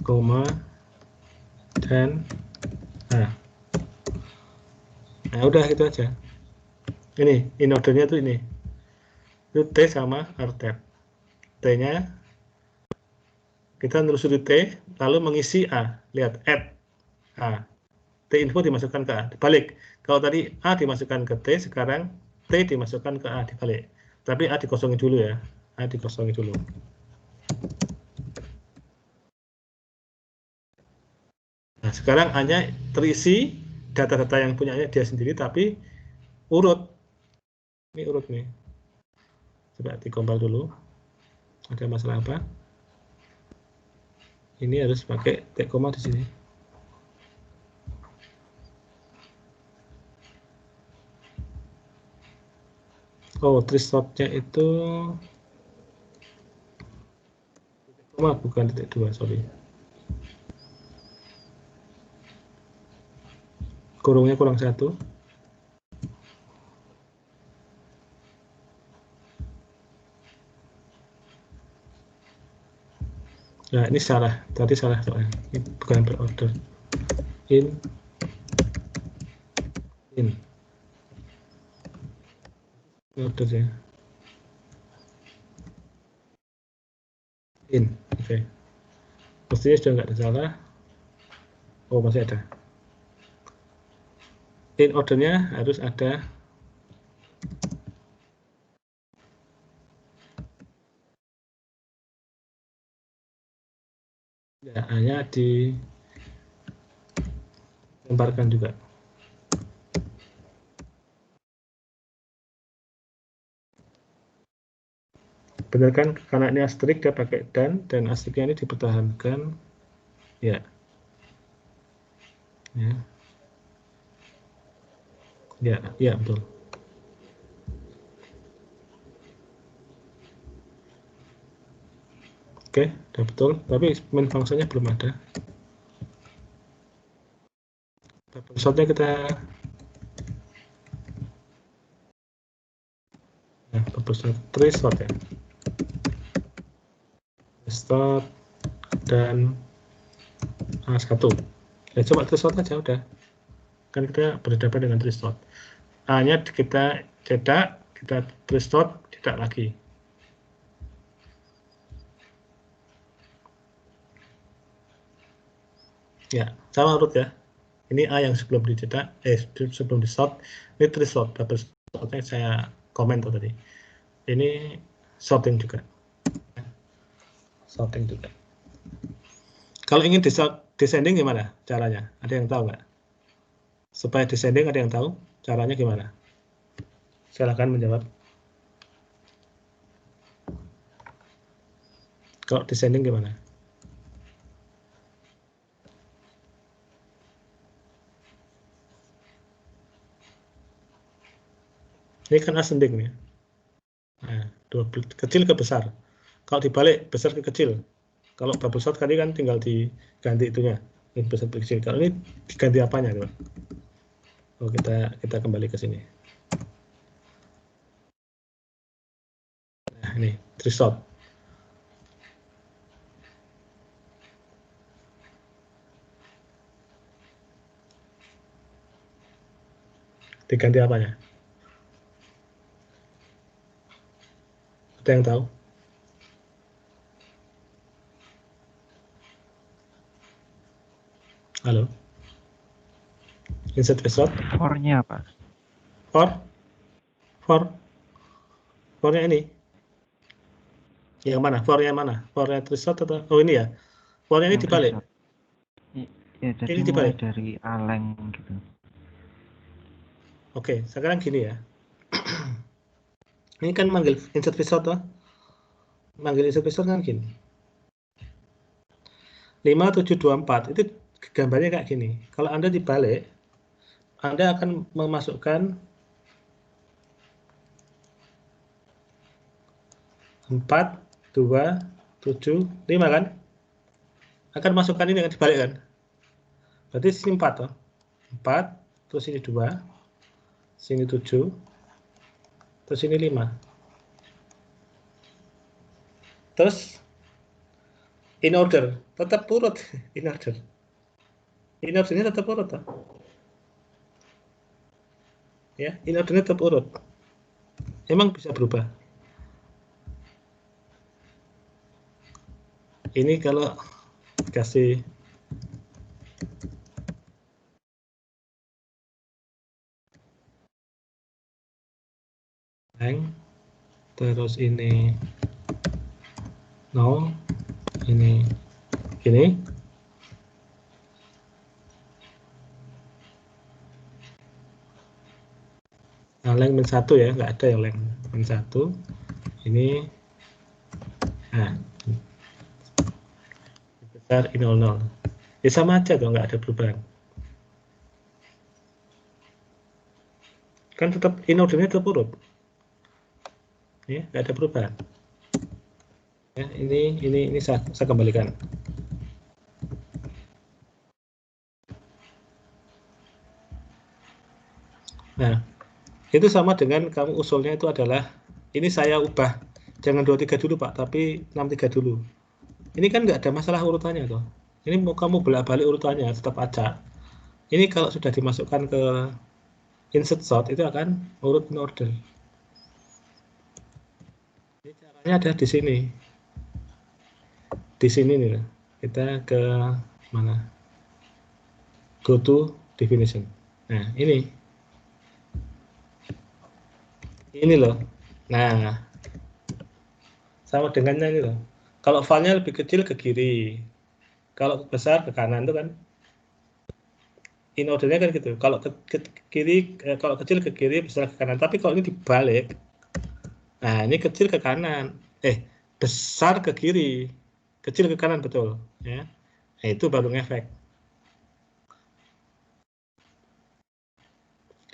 koma, dan nah udah gitu aja. Ini in ordernya tuh ini. Itu T sama R-tab. T-nya kita nelusuri T, lalu mengisi A. Lihat add A. T info dimasukkan ke A. Dibalik. Kalau tadi A dimasukkan ke T, sekarang T dimasukkan ke A. Dibalik. Tapi A dikosongin dulu ya. A dikosongin dulu. Nah, sekarang A-nya terisi data-data yang punyanya dia sendiri, tapi urut. Ini urut nih. Coba dikompil dulu. Ada masalah apa? Ini harus pakai T koma di sini. Oh, tree-sort-nya itu koma bukan titik 2, sorry. Kurungnya kurang 1. Nah, ini salah. Tadi salah soalnya. Ini bukan berorder. In. Ordernya. Oke. Mestinya sudah nggak ada salah. Oh, masih ada. In ordernya harus ada ya, hanya dilemparkan juga. Benar kan? Karena ini asterisk dia pakai dan asterisknya ini dipertahankan. Ya. Ya. Ya, betul. Oke, udah betul. Tapi main fungsinya belum ada. Shotnya kita tree sort ya. Start dan A1. Ya, coba tree sort aja udah. Kan kita berhadapan dengan tree sort. A-nya kita cetak, kita tree sort, cetak lagi. Ya, sama urut ya. Ini A yang sebelum dicetak, sebelum di sort, ini tree sort, double sortnya saya komen tuh tadi. Ini sorting juga. Sorting juga. Kalau ingin descending gimana caranya? Ada yang tahu nggak? Supaya descending ada yang tahu caranya gimana? Silakan menjawab. Kalau descending gimana? Ini kan ascending nih. Nah, kecil ke besar. Kalau dibalik besar ke kecil. Kalau bubble sort tadi kan tinggal diganti itunya. Ini besar ke kecil. Kalau ini diganti apanya, tuh? Oh, kita kembali ke sini. Nah, ini tree sort. Diganti apanya? Ada yang tahu? Halo? Insert result? For-nya apa? For-nya ini. Yang mana? For-nya mana? For-nya result atau? Oh, ini ya. For-nya ini Yang dibalik. result. Ya, jadi Ini mulai dibalik. dari aleng gitu. Oke, sekarang gini ya. Ini kan manggil insert result, toh? Manggil insert result kan gini. 5724 itu gambarnya kayak gini. Kalau Anda dibalik, Anda akan memasukkan 4, 2, 7, 5 kan? Akan masukkan ini dengan dibalik kan? Berarti sini 4 toh. 4, terus ini 2, sini 7, terus ini 5. Terus in order, tetap urut in order. In ordernya tetap urut toh. Ya, in ordernya tetap urut. Emang bisa berubah. Ini kalau kasih blank, terus ini 0, ini gini. Nah, length min 1 ya, nggak ada yang length min 1. Ini, nah, besar ini 00. Ya sama aja tuh, nggak ada perubahan. Kan tetap in ordernya tetap urut. Ya, nggak ada perubahan. Ya, ini saya kembalikan. Nah, itu sama dengan kamu usulnya itu adalah ini saya ubah jangan 23 dulu Pak, tapi 63 dulu. Ini kan nggak ada masalah urutannya tuh. Ini mau kamu bolak-balik urutannya tetap acak. Ini kalau sudah dimasukkan ke insert sort itu akan urut in order. Ini caranya ada di sini. Di sini nih, kita ke mana? Go to definition. Nah, ini loh. Nah, sama dengannya ini loh. Kalau filenya lebih kecil ke kiri, kalau besar ke kanan tuh kan. In ordernya kan gitu. Kalau ke kiri, kalau kecil ke kiri, besar ke kanan. Tapi kalau ini dibalik, nah ini kecil ke kanan, besar ke kiri, kecil ke kanan betul, ya. Nah, itu baru ngefek.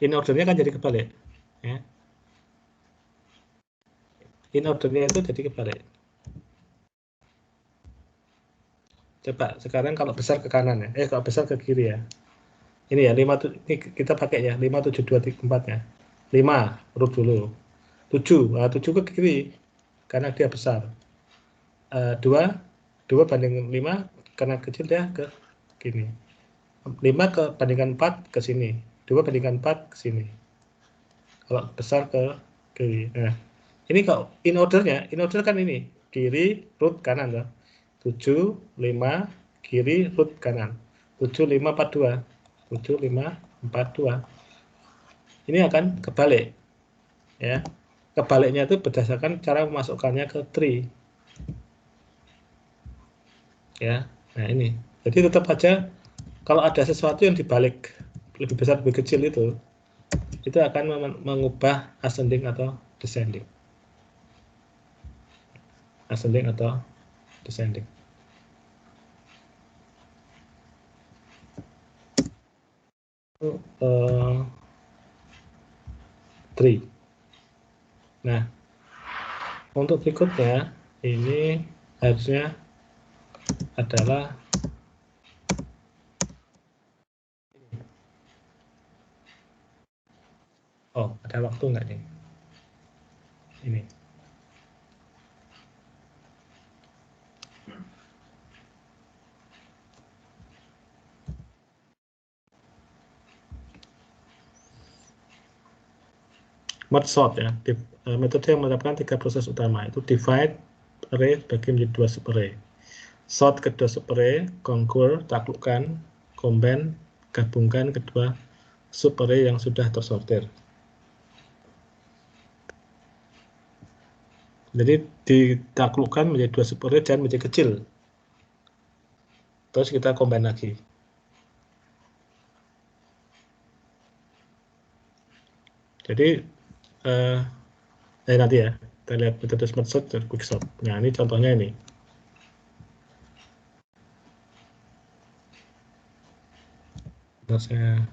In ordernya kan jadi kebalik, ya. In ordernya itu jadi kebalik. Coba sekarang kalau besar ke kanan ya, kalau besar ke kiri ya. Ini ya 5 ini kita pakai ya 5 7 2 3 4 ya. 5 urut dulu. 7, nah, 7 ke kiri karena dia besar. 2 banding 5 karena kecil dia ke kiri. 5 ke bandingkan 4 ke sini. 2 bandingkan 4 ke sini. Kalau besar ke kiri. Nah, ini kalau in order kan ini. Kiri, root kanan. Loh. 7, 5, kiri, root kanan. 7, 5, 4, 2. 7, 5, 4, 2. Ini akan kebalik. Ya. Kebaliknya itu berdasarkan cara memasukkannya ke tree. Ya. Nah, ini. Jadi tetap aja kalau ada sesuatu yang dibalik lebih besar lebih kecil itu akan mengubah ascending atau descending. Ascending atau descending. Tree. Nah, untuk berikutnya ini harusnya adalah ada waktu nggak nih? Ini. Merge sort ya. Metode yang menerapkan 3 proses utama itu divide array bagi menjadi 2 subarray. Sort kedua subarray, conquer taklukkan, combine gabungkan kedua subarray yang sudah tersortir. Jadi ditaklukkan menjadi 2 subarray dan menjadi kecil. Terus kita combine lagi. Jadi nanti ya kita lihat metode smart sort dan quick sort. Nah ini contohnya ini. Saya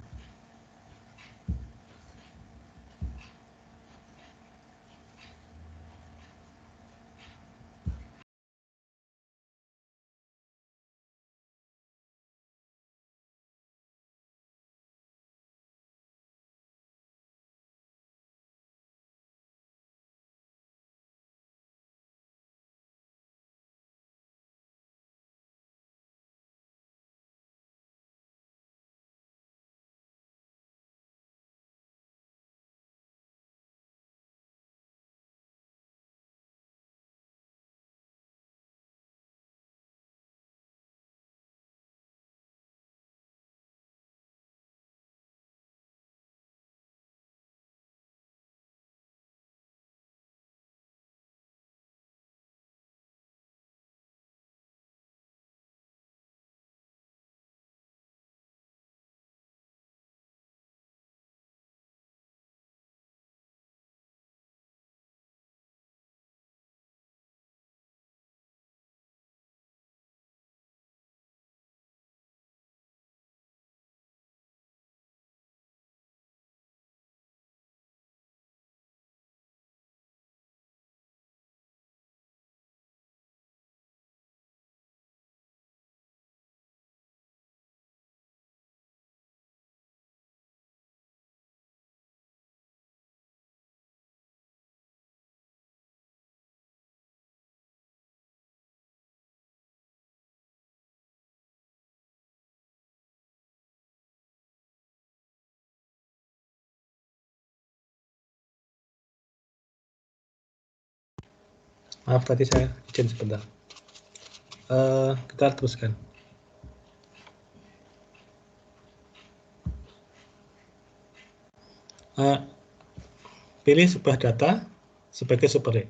maaf tadi saya izin sebentar. Kita teruskan. Pilih sebuah data sebagai subarray.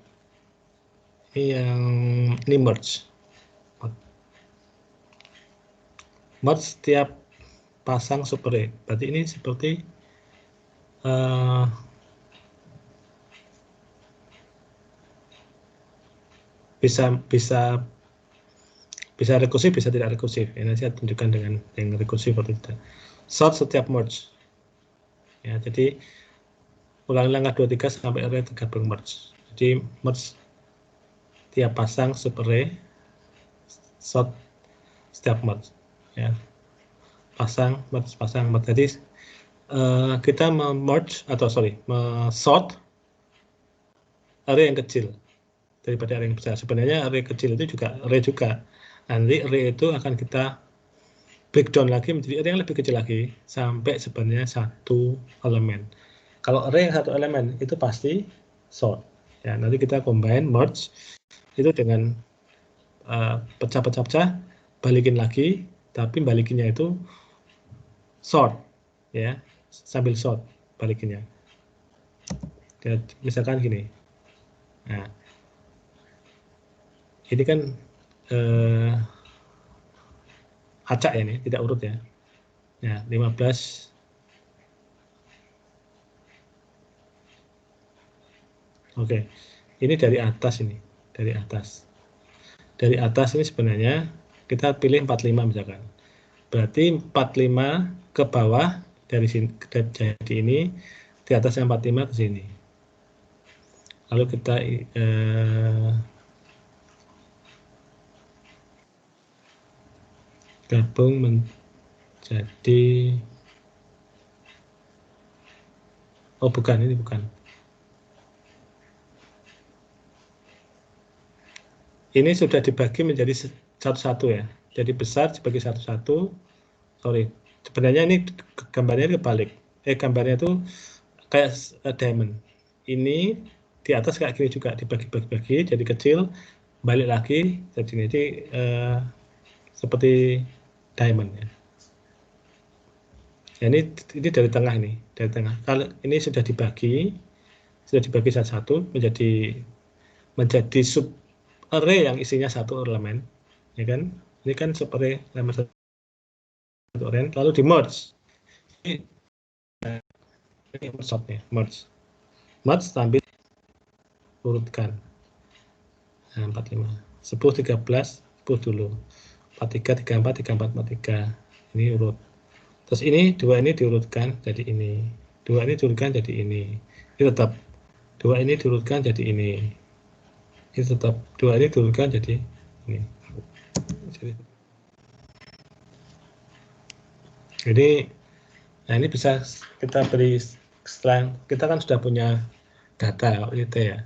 Ini merge. Merge setiap pasang subarray. Berarti ini seperti bisa rekursif, bisa tidak rekursif. Ini saya tunjukkan dengan yang rekursif atau tidak. Sort setiap merge. Ya, jadi ulangi langkah 23 sampai array tergabung merge. Jadi merge tiap pasang subarray, sort setiap merge. Ya. Pasang merge. Jadi kita sort array yang kecil daripada array yang besar. Sebenarnya array kecil itu juga array juga. Nanti array itu akan kita breakdown lagi menjadi array yang lebih kecil lagi sampai sebenarnya satu elemen. Kalau array yang satu elemen itu pasti sort. Ya, nanti kita combine merge itu dengan pecah-pecah, balikin lagi, tapi balikinnya itu sort, ya, sambil sort balikinnya. Ya, misalkan gini. Nah, ini kan acak ya, ini tidak urut ya. Ya, 15. Oke, ini dari atas ini, dari atas. Dari atas ini sebenarnya kita pilih 45 misalkan. Berarti 45 ke bawah dari sini, jadi ini di atasnya 45 ke sini. Lalu kita gabung menjadi, oh bukan, ini bukan. Ini sudah dibagi menjadi satu-satu ya. Jadi besar dibagi satu-satu. Sorry, sebenarnya ini gambarnya kebalik. Gambarnya itu kayak diamond. Ini di atas kayak gini juga, dibagi-bagi, jadi kecil, balik lagi, jadi seperti diamond ya. Ya, ini dari tengah ini, dari tengah. Kalau ini sudah dibagi satu-satu menjadi sub array yang isinya satu elemen, ya kan? Ini kan sub array elemen satu array, lalu di merge. Ini merge sambil urutkan. Nah, 45, 10, 13, 10 dulu. 43, 34, 34, 43. Ini urut. Terus ini dua ini diurutkan jadi ini. Dua ini diurutkan jadi ini. Ini tetap. Dua ini diurutkan jadi ini. Ini tetap. Dua ini diurutkan jadi ini. Jadi, nah ini bisa kita beri setelah kita kan sudah punya data gitu ya.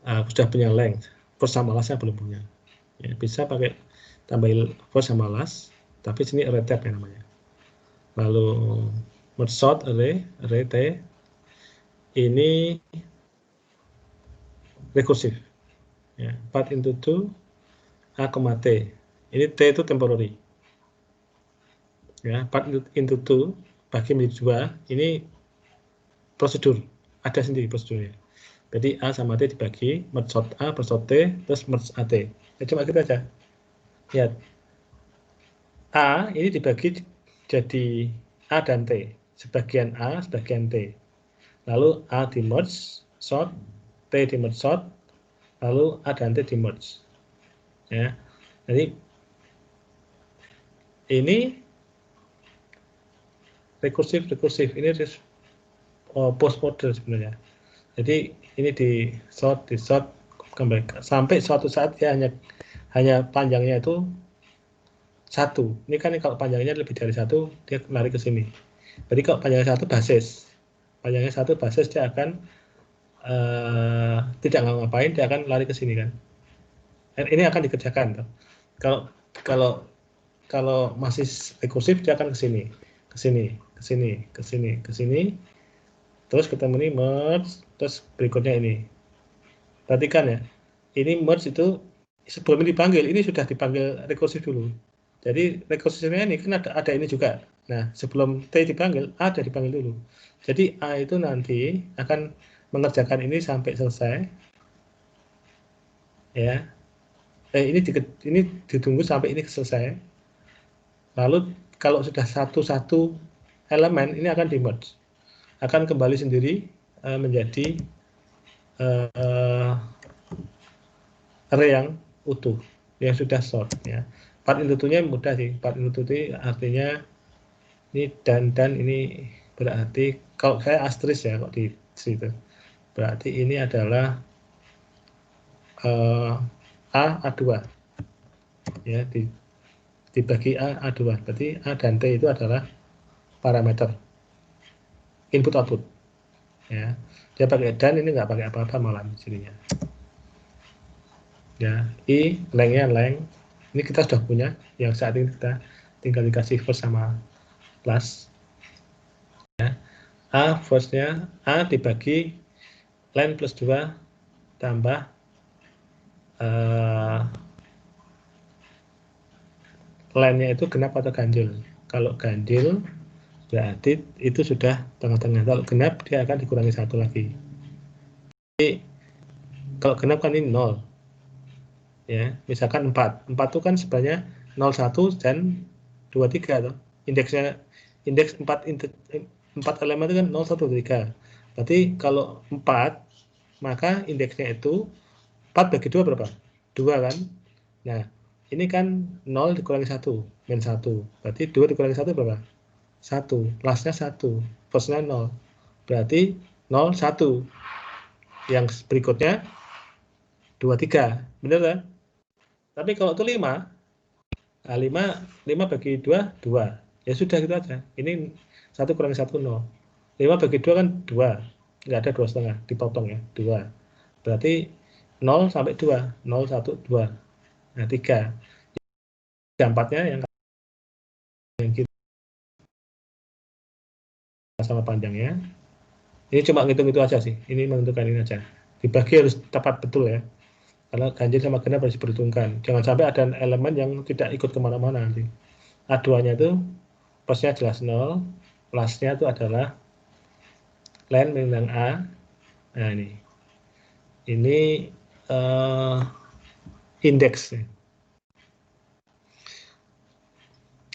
Sudah punya length. First sama last-nya belum punya. Ya, bisa pakai tambahin first sama last, tapi sini array tab ya namanya. Lalu merge sort array T ini rekursif ya, part into 2 A, T. Ini T itu temporary ya, part into 2 bagi menjadi 2 ini prosedur, ada sendiri prosedurnya. Jadi A sama T dibagi, merge sort A, merge sort T, terus merge AT. Ya, cuma gitu aja. Lihat, A ini dibagi jadi A dan T, sebagian A, sebagian T. Lalu A di merge sort, T di merge sort, lalu A dan T di merge. Ya, jadi ini rekursif, ini post model sebenarnya. Jadi ini di sort kembali sampai suatu saat ya hanya panjangnya itu 1. Ini kan kalau panjangnya lebih dari 1 dia lari ke sini. Jadi kalau panjangnya 1 basis, dia akan tidak ngapain, dia akan lari ke sini kan. Dan ini akan dikerjakan. Kalau masih rekursif dia akan ke sini, terus ketemu ini merge, terus berikutnya ini. Perhatikan ya, ini merge itu sebelum ini dipanggil, ini sudah dipanggil rekursif dulu. Jadi rekursifnya ini kan ada ini juga. Nah, sebelum T dipanggil, A sudah dipanggil dulu. Jadi A itu nanti akan mengerjakan ini sampai selesai. Ya. Ini ditunggu sampai ini selesai. Lalu kalau sudah satu elemen ini akan di merge, akan kembali sendiri menjadi array yang utuh yang sudah sort ya. Part into 2-nya mudah sih. Part into 2 artinya ini dan ini berarti kalau saya asterisk ya kok di situ. Berarti ini adalah A2 ya, dibagi A2. Berarti A dan T itu adalah parameter input output ya. Dia pakai dan, ini nggak pakai apa-apa malah jadinya ya. I lengthnya length ini kita sudah punya, yang saat ini kita tinggal dikasih first sama last ya. A firstnya A dibagi length plus 2 tambah lengthnya itu genap atau ganjil. Kalau ganjil berarti itu sudah tengah-tengah. Kalau genap dia akan dikurangi 1 lagi. Jadi kalau genap kan ini 0 ya, misalkan 4 itu kan sebenarnya 01 dan 23 tuh. Indeks 4 elemen itu kan 0, 1, 3. Berarti kalau 4 maka indeksnya itu 4 bagi 2 berapa? 2 kan? Nah, ini kan 0 dikurangi 1, min 1. Berarti 2 dikurangi 1 berapa? 1. Lastnya 1. Firstnya 0. Berarti 0, 1. Yang berikutnya 2, 3. Benar kan? Tapi kalau itu 5, nah 5 bagi 2, 2. Ya sudah gitu aja. Ini 1 kurang 1, 0. 5 bagi 2 kan 2. Nggak ada 2,5, dipotong ya, 2. Berarti 0 sampai 2. 0, 1, 2. Nah, 3. 4-nya yang kita sama panjangnya. Ini cuma ngitung itu aja sih. Ini menentukan ini aja. Dibagi harus tepat betul ya. Karena ganjil sama genap harus diperhitungkan. Jangan sampai ada elemen yang tidak ikut kemana-mana nanti. A2-nya itu plusnya jelas 0, plusnya itu adalah len dengan A. Nah ini indeks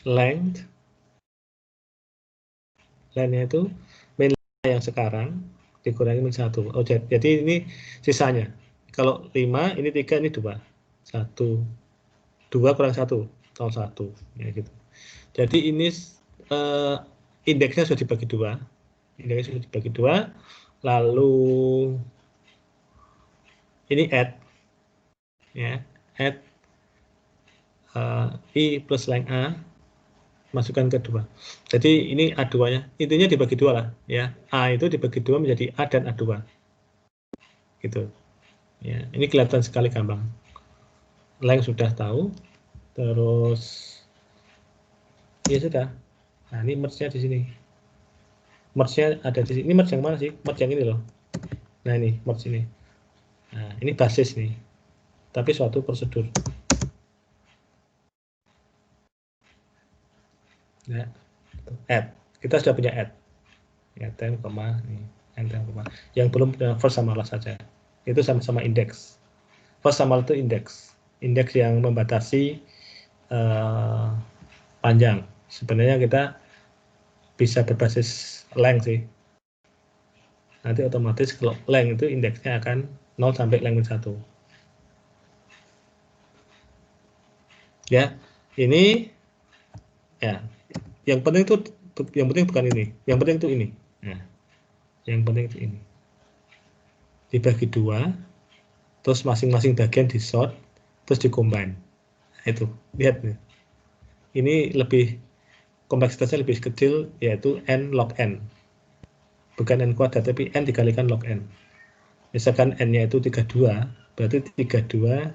length, len-nya itu min yang sekarang dikurangi min 1. Oh, jadi ini sisanya. Kalau 5, ini 3, ini 2. 1, 2 kurang 1, 0,1. Ya gitu. Jadi ini indeksnya sudah dibagi 2. Indeksnya sudah dibagi 2. Lalu ini add, ya, add I plus length A, masukkan ke 2. Jadi ini A2-nya, intinya dibagi 2 lah, ya. A itu dibagi 2 menjadi A dan A2. Gitu. Ya, ini kelihatan sekali gampang. Length sudah tahu, terus ya sudah. Nah, ini merge-nya di sini. Merge-nya ada di sini. Ini merge yang mana sih? Merge yang ini loh. Nah, ini merge ini. Nah, ini basis nih. Tapi suatu prosedur. Ya, add. Kita sudah punya add. Ya, tem, nih, tem, yang belum first sama last saja. Itu sama-sama indeks. First sama itu indeks. Indeks yang membatasi panjang. Sebenarnya kita bisa berbasis length sih. Nanti otomatis kalau length itu indeksnya akan 0 sampai length 1. Ya, ini ya. Yang penting bukan ini. Yang penting itu ini. Nah, yang penting itu ini. Dibagi 2, terus masing-masing bagian di sort, terus di-combine. Nah, itu, lihat nih. Ini lebih kompleksitasnya lebih kecil, yaitu n log n. Bukan n kuadrat, tapi n dikalikan log n. Misalkan n-nya itu 32, berarti 32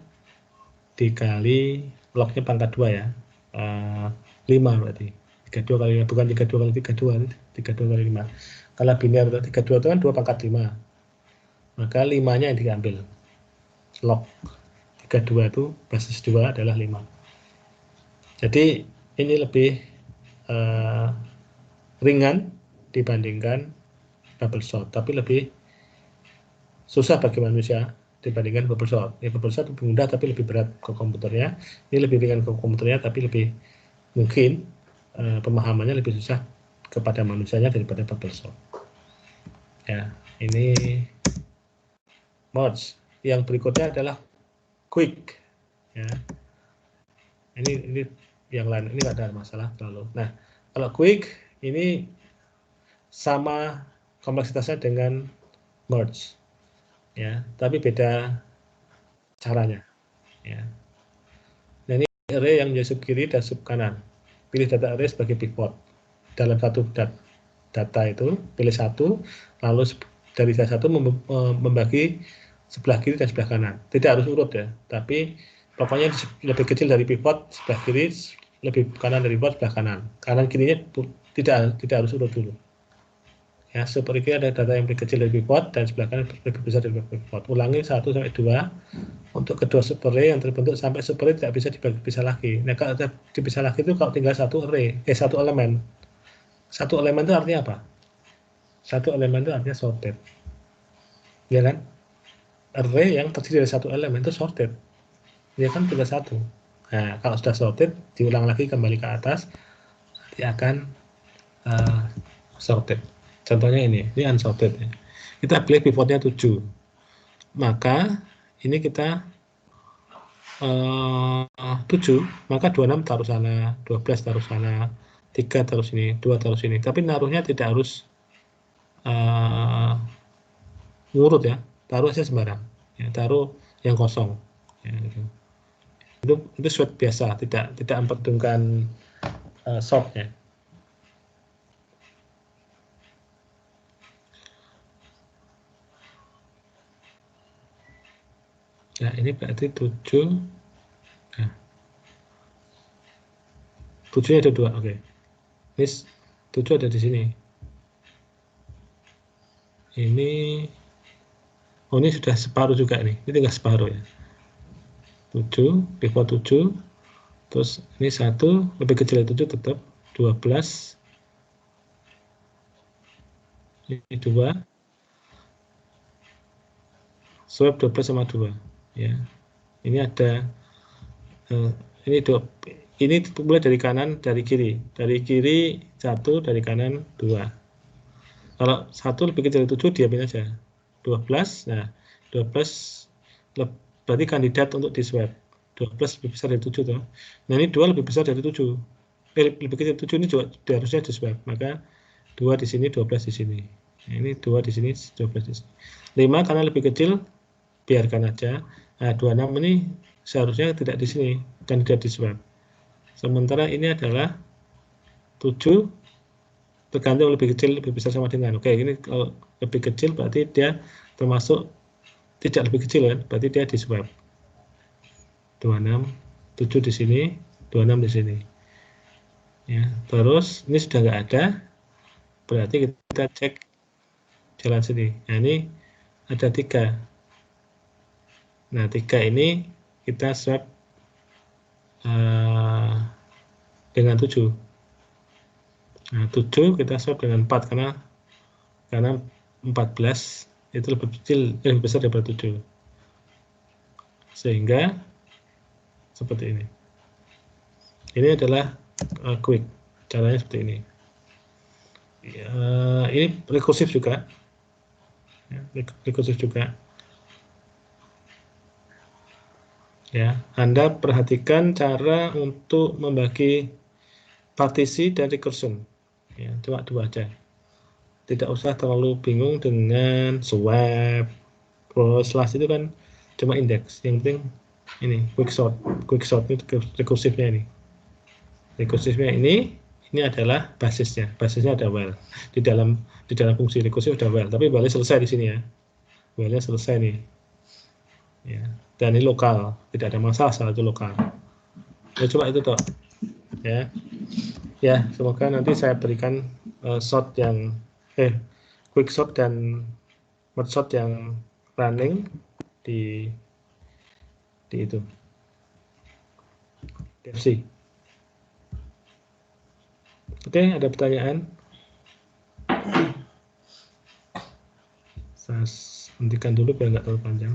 dikali lognya pangkat 2 ya. 5 berarti. 32 kali 5, bukan 32 kali 32, 32 kali 5. Kalau biner 32 itu kan 2 pangkat 5. Maka 5-nya yang diambil. Log 32 itu basis 2 adalah 5. Jadi ini lebih ringan dibandingkan bubble sort, tapi lebih susah bagi manusia dibandingkan bubble sort. Ya, bubble sort lebih mudah tapi lebih berat ke komputernya. Ini lebih ringan ke komputernya tapi lebih mungkin pemahamannya lebih susah kepada manusianya daripada bubble sort. Ya, ini merge. Yang berikutnya adalah quick. Ya. Ini yang lain, ini nggak ada masalah terlalu. Nah, kalau quick ini sama kompleksitasnya dengan merge, ya, tapi beda caranya. Ya. Nah, ini array yang menjadi sub kiri dan sub kanan. Pilih data array sebagai pivot. Dalam satu data itu, pilih satu, lalu dari data satu membagi sebelah kiri dan sebelah kanan. Tidak harus urut ya, tapi pokoknya lebih kecil dari pivot sebelah kiri, lebih kanan dari pivot sebelah kanan. Kanan kirinya tidak harus urut dulu. Ya, super kiri ada data yang lebih kecil dari pivot dan sebelah kanan lebih besar dari pivot. Ulangi 1 sampai 2 untuk kedua super array yang terbentuk sampai super array tidak bisa dipisah lagi. Nah, kalau dipisah lagi itu kalau tinggal satu elemen. Satu elemen itu artinya apa? Satu elemen itu artinya sorted. Ya kan? Array yang terdiri dari satu elemen itu sorted. Ya kan tinggal satu. Nah, kalau sudah sorted, diulang lagi kembali ke atas, nanti akan sorted. Contohnya ini unsorted. Ya. Kita pilih pivotnya 7. Maka ini kita 7, maka 26 taruh sana, 12 taruh sana, 3 taruh sini, 2 taruh sini. Tapi naruhnya tidak harus ngurut ya. taruh aja sembarang, ya, taruh yang kosong, ya, gitu. Itu swap biasa, tidak memperhitungkan sortnya. Nah, ini berarti 7. Nah, 7 ada 2, oke. Ini 7 ada di sini. Ini, oh ini sudah separuh juga nih, ini tinggal separuh ya. 7, pivot 7, terus ini 1, lebih kecil dari 7 tetap, 12, ini 2, swap 12 sama 2, ya. Ini ada, ini mulai dari kanan, dari kiri 1, dari kanan 2. Kalau 1 lebih kecil dari 7, diamin aja. 12, nah 12 berarti kandidat untuk di swap. 12 lebih besar dari 7 toh. Nah ini 2 lebih besar dari 7. Lebih kecil dari 7 ini juga harusnya di swap. Maka 2 di sini, 12 di sini. Nah, ini 2 di sini, 12 di sini. 5 karena lebih kecil, biarkan aja. Nah 26 ini seharusnya tidak di sini, kandidat di swap. Sementara ini adalah 7 tergantung lebih kecil, lebih besar sama dengan. Oke, ini kalau lebih kecil berarti dia termasuk tidak lebih kecil kan, berarti dia di swap. 26, 7 di sini, 26 di sini. Ya, terus ini sudah nggak ada, berarti kita cek jalan sini. Nah, ini ada 3. Nah, 3 ini kita swap dengan 7. Nah, 7 kita swap dengan 4 karena 14 itu lebih kecil, lebih besar daripada 7. Sehingga seperti ini. Ini adalah quick, caranya seperti ini. Ini rekursif juga, ya, rekursif juga. Ya, Anda perhatikan cara untuk membagi partisi dan recursion. Ya, cuma 2 aja. Tidak usah terlalu bingung dengan swap, cross slash itu kan cuma indeks. Yang penting ini quick sort itu rekursifnya ini. Rekursifnya ini adalah basisnya. Basisnya ada while. Di dalam fungsi rekursif ada while, tapi while selesai di sini ya. While selesai nih. Ya. Dan ini lokal, tidak ada masalah salah itu lokal. Ya cuma itu toh. Ya. Ya, semoga nanti saya berikan shot yang quick shot dan merge shot yang running di itu. DFC. Oke, ada pertanyaan? Saya hentikan dulu biar nggak terlalu panjang.